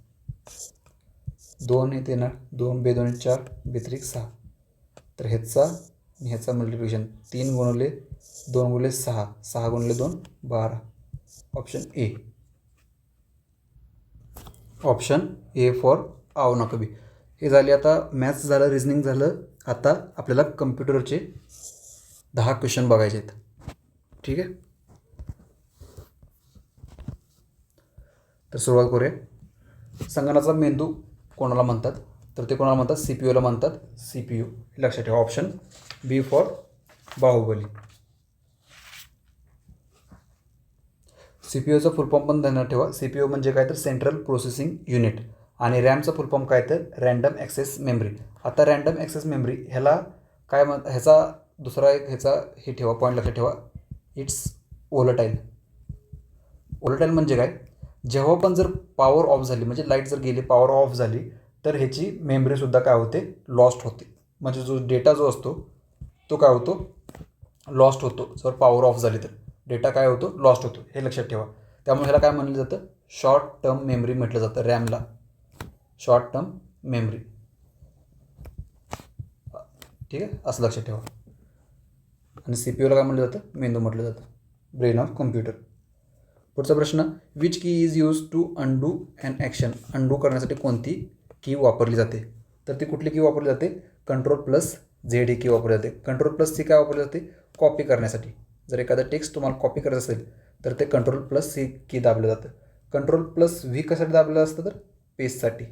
2 हे येणार. 2 बे 2 4 बेत्रिक 6. तर ह्याचा आणि ह्याचा मल्टिप्लिकेशन 3 गुणिले 2 गुणिले 6. 6 गुणिले 2 12. Option A. Option A for आव ना कभी. हे झाले आता मॅथ्स झालं, रिझनिंग झालं. आता आपल्याला कम्प्युटरचे 10 क्वेश्चन बघायचे आहेत. ठीक आहे. तर सुरुवात करूया. संगणकाचा मेंदू कोणाला म्हणतात? तर ते कोणाला म्हणतात? CPU ला म्हणतात. CPU लक्षात ठेवा. Option B for Baahubali. CPUचा फुल फॉर्म पण ध्यानात ठेवा. CPU म्हणजे काय तर सेंट्रल प्रोसेसिंग युनिट. आणि रॅमचा फुल फॉर्म काय तर रँडम ॲक्सेस मेमरी. आता रँडम ॲक्सेस मेमरी ह्याला काय ह्याचा दुसरा एक ह्याचा हे ठेवा, पॉईंट लक्षात ठेवा. इट्स ओलटाईल. ओलटाईल म्हणजे काय? जेव्हा पण जर पॉवर ऑफ झाली, म्हणजे लाईट जर गेली, पॉवर ऑफ झाली, तर ह्याची मेमरीसुद्धा काय होते? लॉस्ट होते. म्हणजे जो डेटा जो असतो तो काय होतो? लॉस्ट होतो. जर पॉवर ऑफ झाली तर डेटा काय होतो? लॉस्ट होतो. हे लक्षात ठेवा. त्यामुळे ह्याला काय म्हणलं जातं? शॉर्ट टर्म मेमरी म्हटलं जातं. रॅमला शॉर्ट टर्म मेमरी. ठीक आहे, असं लक्षात ठेवा. आणि CPUला काय म्हटलं जातं? मेंदू म्हटलं जातं. Brain of computer. पुढचा प्रश्न. Which key is use to undo and action. Undo करण्यासाठी कोणती की वापरली जाते? तर ती कुठली की वापरली जाते? Ctrl+Z ही की वापरली जाते. Ctrl+C काय वापरली जाते? कॉपी करण्यासाठी. जर एखादा टेक्स्ट तुम्हाला कॉपी करायचं असेल तर ते Ctrl+C की दाबलं जातं. Ctrl+V कशासाठी दाबलं असतं? तर पेस्टसाठी.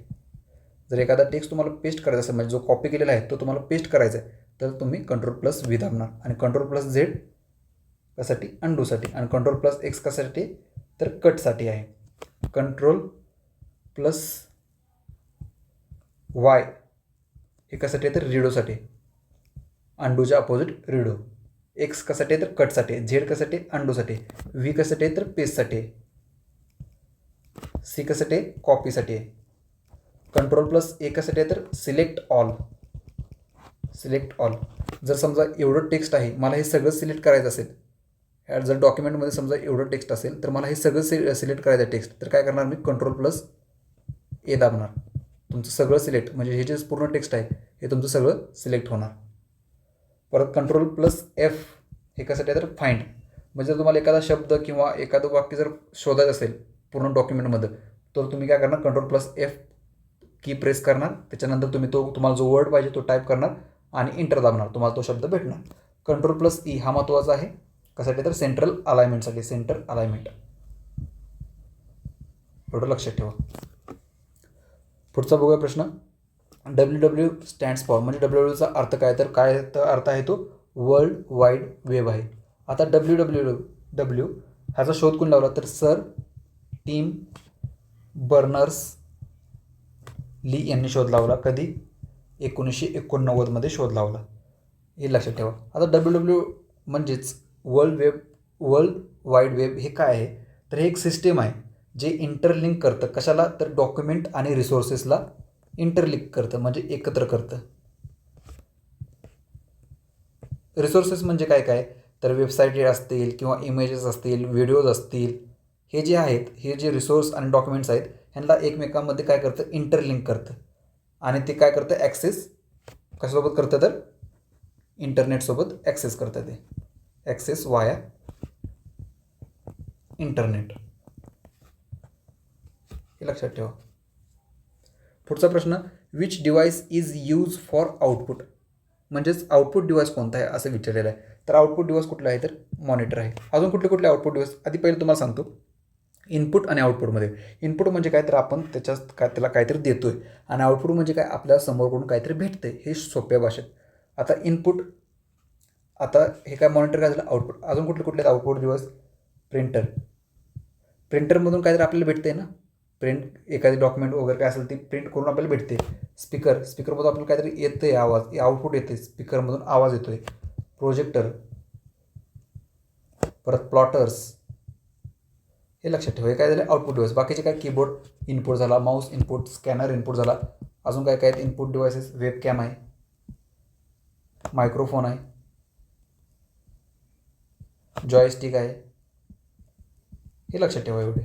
जर एखादा टेक्स्ट तुम्हाला पेस्ट करायचा असेल, म्हणजे जो कॉपी केलेला आहे तो तुम्हाला पेस्ट करायचा आहे, तर तुम्ही Ctrl+V दाबणार. आणि Ctrl+Z कशासाठी? अंडूसाठी. आणि Ctrl+X कशासाठी? तर कटसाठी आहे. Ctrl+Y हे कशासाठी आहे? तर रीडोसाठी. अंडूच्या अपोजिट रीडो. एक्स कशासाठी आहे? तर कटसाठी. झेड कशासाठी? अंडूसाठी. व्ही कशासाठी आहे? तर पेस्टसाठी आहे. सी कशासाठी आहे? कॉपीसाठी आहे. Ctrl+A कशासाठी आहे? तर सिलेक्ट ऑल. Select all. जर समजा एवढं टेक्स्ट आहे, मला हे सगळं सिलेक्ट करायचं असेल, जर डॉक्युमेंटमध्ये समजा एवढं टेक्स्ट असेल तर मला हे सगळं सिलेक्ट करायचं आहे टेक्स्ट, तर काय करणार मी? Ctrl+A दाबणार. तुमचं सगळं सिलेक्ट, म्हणजे हे जे पूर्ण टेक्स्ट आहे हे तुमचं सगळं सिलेक्ट होणार. परत Ctrl+F हे कशासाठी आहे? तर फाइंड. म्हणजे जर तुम्हाला एखादा शब्द किंवा एखादं वाक्य जर शोधायचं असेल पूर्ण डॉक्युमेंटमध्ये, तर तुम्ही काय करणार? Ctrl+F की प्रेस करणार. त्याच्यानंतर तुम्ही तुम्हाला जो वर्ड पाहिजे तो टाईप करणार आणि इंटर दाबणार. तुम्हाला तो शब्द भेटणार. Ctrl+E हा महत्त्वाचा आहे. कशासाठी? तर सेंट्रल अलाइनमेंटसाठी. Centre alignment. एवढं लक्षात ठेवा. पुढचा बघूया प्रश्न. WW stands for. म्हणजे WWचा अर्थ काय? तर काय अर्थ आहे तो? वर्ल्ड वाईड वेब आहे. आता WWW ह्याचा शोध कोण लावला? तर सर टिम बर्नर्स-ली यांनी शोध लावला. कधी? 1989 शोध लावला. हे लक्षात ठेवा. आता WW म्हणजेच वर्ल्ड वाईड वेब हे काय आहे? तर हे एक सिस्टीम आहे जे इंटरलिंक करतं. कशाला? तर डॉक्युमेंट आणि रिसोर्सेसला इंटरलिंक करतं, म्हणजे एकत्र करतं. रिसोर्सेस म्हणजे काय काय? तर वेबसाईट असतील किंवा इमेजेस असतील, व्हिडिओज असतील, हे जे आहेत, हे जे रिसोर्स आणि डॉक्युमेंट्स आहेत, ह्यांना एकमेकांमध्ये काय करतं? इंटरलिंक करतं. आणि ते काय करतं? ॲक्सेस कशासोबत करतं? तर इंटरनेटसोबत ॲक्सेस करतं. ते ॲक्सेस वाया इंटरनेट. हे लक्षात ठेवा. पुढचा प्रश्न. Which device is use for output. म्हणजेच आउटपुट डिव्हाइस कोणता आहे असं विचारलेलं आहे. तर आउटपुट डिव्हाइस कुठला आहे? तर मॉनिटर आहे. अजून कुठले कुठले आउटपुट डिव्हाइस? आधी पहिले तुम्हाला सांगतो. इनपुट आणि आउटपुटमध्ये. इनपुट म्हणजे काय? तर आपण त्याला काहीतरी देतो आहे. आणि आउटपुट म्हणजे काय? आपल्या समोरकडून काहीतरी भेटतं आहे. हे सोप्या भाषेत. आता इनपुट, आता हे काय मॉनिटर काय झालं? आउटपुट. अजून कुठले कुठले आहेत आउटपुट डिव्हाइस? प्रिंटर. प्रिंटरमधून काहीतरी आपल्याला भेटते ना. प्रिंट एखादी डॉक्युमेंट वगैरे काय असेल ती प्रिंट करून आपल्याला भेटते. स्पीकरमधून आपल्याला काहीतरी येतं आहे आवाज, आउटपुट येते. स्पीकरमधून आवाज येतो आहे. प्रोजेक्टर. परत प्लॉटर्स, हे लक्षात ठेवा. हे काय झालं आउटपुट डिव्हाइस. बाकीचे काय कीबोर्ड इनपुट झाला, माऊस इनपुट, स्कॅनर इनपुट झाला. अजून काय काय आहेत इनपुट डिव्हाइसेस, वेबकॅम आहे, मायक्रोफोन आहे, जॉयस्टिक आहे. हे लक्षात ठेवा एवढे.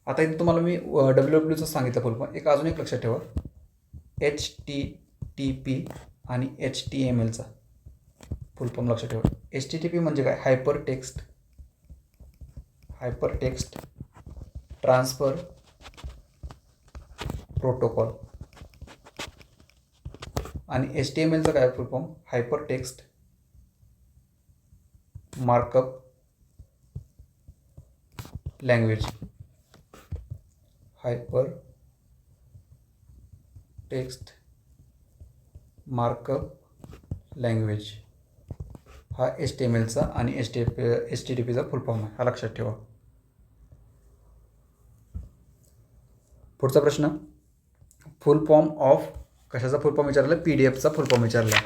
आता इथे तुम्हाला मी WWWचं सांगितलं फुल फॉर्म. अजून एक लक्षात ठेवा, HTTP आणि HTMLचा फुल फॉर्म लक्षात ठेवा. HTTP म्हणजे काय, हायपर टेक्स्ट ट्रान्सफर प्रोटोकॉल. आणि HTMLचा काय फुल form, hyper text markup language. Hyper text markup language हा HTMLचा आणि HTTPचा फुल फॉर्म आहे. हा लक्षात ठेवा. पुढचा प्रश्न, फुल फॉर्म ऑफ कशाचा फुल फॉर्म विचारला, PDFचा फुल फॉर्म विचारला.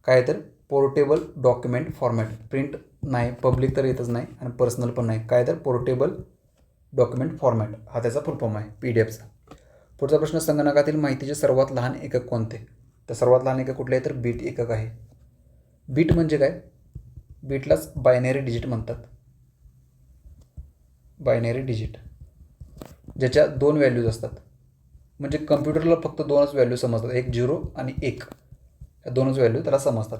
काय तर पोर्टेबल डॉक्युमेंट फॉर्मॅट. प्रिंट नाही, पब्लिक तर येतच नाही आणि पर्सनल पण नाही. काय तर पोर्टेबल डॉक्युमेंट फॉर्मॅट हा त्याचा फुल फॉर्म आहे PDFचा. पुढचा प्रश्न, संगणकातील माहितीचे सर्वात लहान एकक कोणते. तर सर्वात लहान एकक कुठले आहे तर बीट एकक आहे. बीट म्हणजे काय, बीटलाच बायनरी डिजिट म्हणतात. बायनरी डिजिट ज्याच्या 2 व्हॅल्यूज असतात. म्हणजे कम्प्युटरला फक्त 2च व्हॅल्यू समजतात, एक 0 आणि 1. या 2च व्हॅल्यू त्याला समजतात.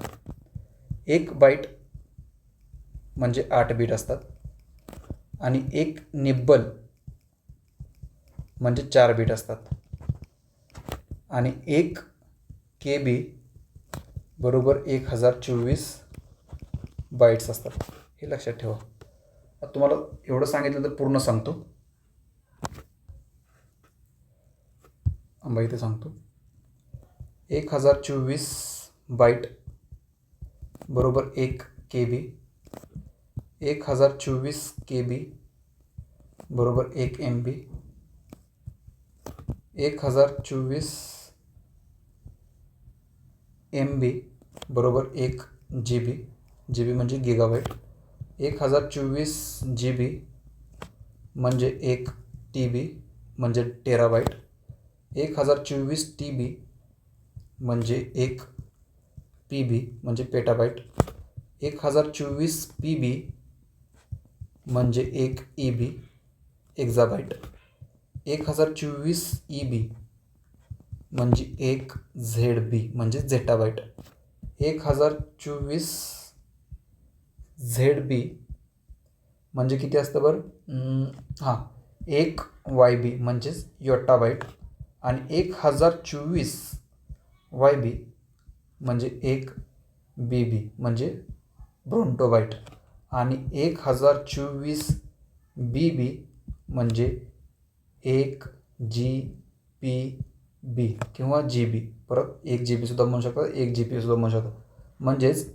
1 बाईट म्हणजे 8 बीट असतात आणि 1 निब्बल म्हणजे 4 बीट असतात आणि 1 KB बरोबर 1024 बाईट्स असतात. हे लक्षात ठेवा. आता तुम्हाला एवढं सांगितलं तर पूर्ण सांगतो. इथे सांगतो, 1024 बाईट बरोबर 1 KB, 1024 KB बरोबर 1 MB, 1024 MB बरोबर 1 GB, GB म्हणजे गिगाबाईट, 1024 GB म्हणजे 1 TB म्हणजे टेराबाईट, 1024 TB म्हणजे 1 PB म्हणजे पेटाबाईट, 1024 PB म्हणजे 1 EB एक्झाबाईट, 1024 EB म्हणजे 1 ZB म्हणजे झेटाबाईट, 1024 ZB म्हणजे किती असतं बरं, 1 YB म्हणजेच योटाबाईट आणि 1024 YB म्हणजे 1 BB म्हणजे ब्रोंटोबाईट आणि 1024 BB म्हणजे 1 GB किंवा GB. परत 1 GB सुद्धा म्हणू शकतात, 1 GB सुद्धा म्हणू शकतात, म्हणजेच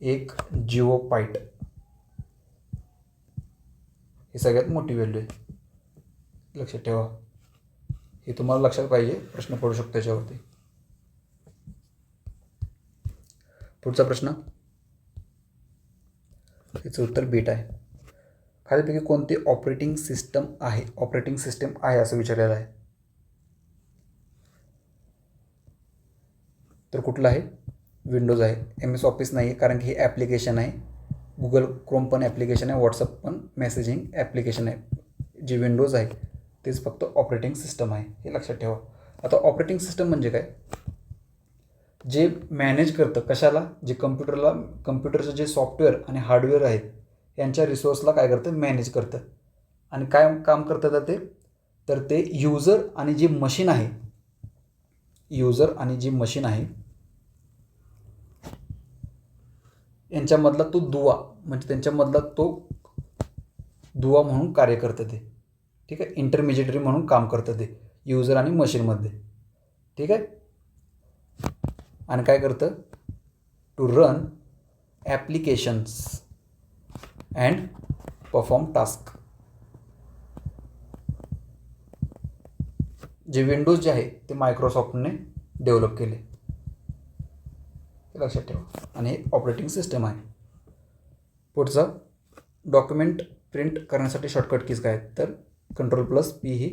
1 जिओबाईट. ही सगळ्यात मोठी व्हॅल्यू आहे, लक्षात ठेवा. हे तुम्हाला लक्षात पाहिजे, प्रश्न पडू शकतो त्याच्यावरती. पुढचा प्रश्न, याचं उत्तर बीट आहे. खालीलपैकी कोणती ऑपरेटिंग सिस्टम आहे असं विचारलेलं आहे. तर कुठलं आहे, विंडोज आहे. MS ऑफिस नाही आहे कारण की हे ॲप्लिकेशन आहे. गुगल क्रोम पण ॲप्लिकेशन आहे, व्हॉट्सअप पण मेसेजिंग ॲप्लिकेशन आहे. जे विंडोज आहे तेच फक्त ऑपरेटिंग सिस्टम आहे, हे लक्षात ठेवा. आता ऑपरेटिंग सिस्टम म्हणजे काय, जे मॅनेज करतं कशाला, जे कम्प्युटरचं जे सॉफ्टवेअर आणि हार्डवेअर आहेत यांच्या रिसोर्सला काय करतं, मॅनेज करतं. आणि काय काम करतं तर ते यूजर आणि जी मशीन आहे यांच्यामधला तो दुवा, म्हणजे त्यांच्यामधला तो दुवा म्हणून कार्य करतं ते. ठीक आहे, इंटरमिजिएटरी म्हणून काम करतं ते यूजर आणि मशीनमध्ये. ठीक आहे, आणि काय करतं, to run applications and perform task. जे विंडोज जे आहे ते मायक्रोसॉफ्टने डेव्हलप केले, हे लक्षात ठेवा. आणि हे ऑपरेटिंग सिस्टम आहे. पुढचं, डॉक्युमेंट प्रिंट करण्यासाठी शॉर्टकट कीज काय आहेत, तर Ctrl+P ही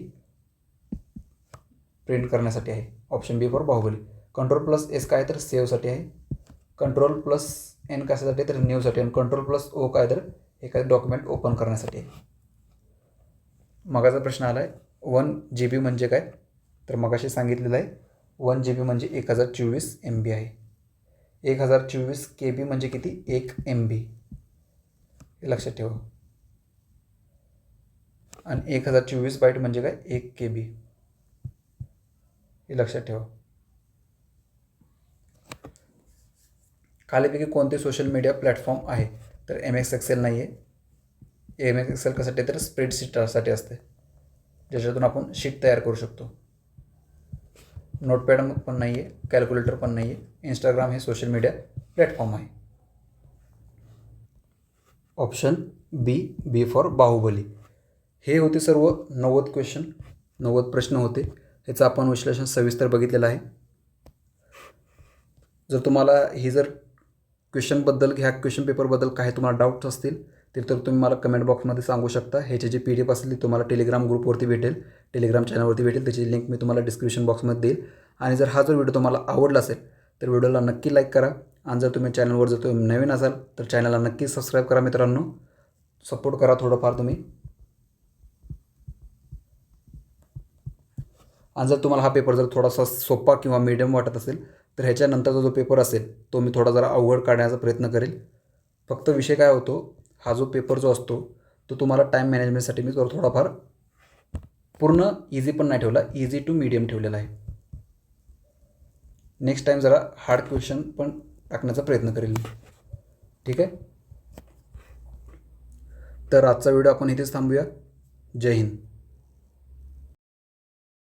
प्रिंट करण्यासाठी आहे. Option B for Baahubali. Ctrl+S काय तर सेव्हसाठी आहे. Ctrl+N कशासाठी तर न्यूसाठी. आणि Ctrl+O काय तर एखादं डॉक्युमेंट ओपन करण्यासाठी आहे. मगाचा प्रश्न आला आहे 1 GB म्हणजे काय, तर मगाशी सांगितलेलं आहे 1 GB म्हणजे 1024 MB आहे. 1024 KB म्हणजे किती, 1 MB, हे लक्षात ठेवा. आणि 1024 बाईट म्हणजे काय, 1 KB, हे लक्षात ठेवा. खालीपैकी कोणते सोशल मीडिया प्लॅटफॉर्म आहे, तर MS Excel नाही आहे. MS Excel कशासाठी तर स्प्रेडशीटसाठी असते, ज्याच्यातून आपण शीट तयार करू शकतो. नोटपॅड पण नाही आहे, कॅल्क्युलेटर पण नाही आहे. इंस्टाग्राम हे सोशल मीडिया प्लॅटफॉर्म आहे. Option B for Baahubali. हे होते सर्व 90 क्वेश्चन, 90 प्रश्न होते. ह्याचं आपण विश्लेषण सविस्तर बघितलेलं आहे. जर तुम्हाला ह्या क्वेश्चन पेपरबद्दल काही तुम्हाला डाऊट्स असतील तर तुम्ही मला कमेंट बॉक्समध्ये सांगू शकता. ह्याची जी PDF असेल ती तुम्हाला टेलिग्राम ग्रुपवरती भेटेल, टेलिग्राम चॅनलवरती भेटेल. त्याची लिंक मी तुम्हाला डिस्क्रिप्शन बॉक्समध्ये देईल. आणि जर हा जो व्हिडिओ तुम्हाला आवडला असेल तर व्हिडिओला नक्की लाईक करा. आणि जर तुम्ही चॅनलवर जर तुम्ही नवीन असाल तर चॅनलला नक्की सबस्क्राईब करा मित्रांनो. सपोर्ट करा थोडंफार तुम्ही. आणि जर तुम्हाला हा पेपर जर थोडासा सोपा किंवा मीडियम वाटत असेल तर ह्याच्यानंतरचा जो पेपर असेल तो मी थोडा जरा अवघड काढण्याचा प्रयत्न करेल. फक्त विषय काय होतो, हा जो पेपर जो असतो तो तुम्हाला टाईम मॅनेजमेंटसाठी मी थोडाफार पूर्ण इझी पण नाही ठेवला, इझी टू मीडियम ठेवलेला आहे. नेक्स्ट टाईम जरा हार्ड क्वेश्चन पण टाकण्याचा प्रयत्न करेल, ठीक आहे. तर आजचा व्हिडिओ आपण इथेच थांबूया. जय हिंद.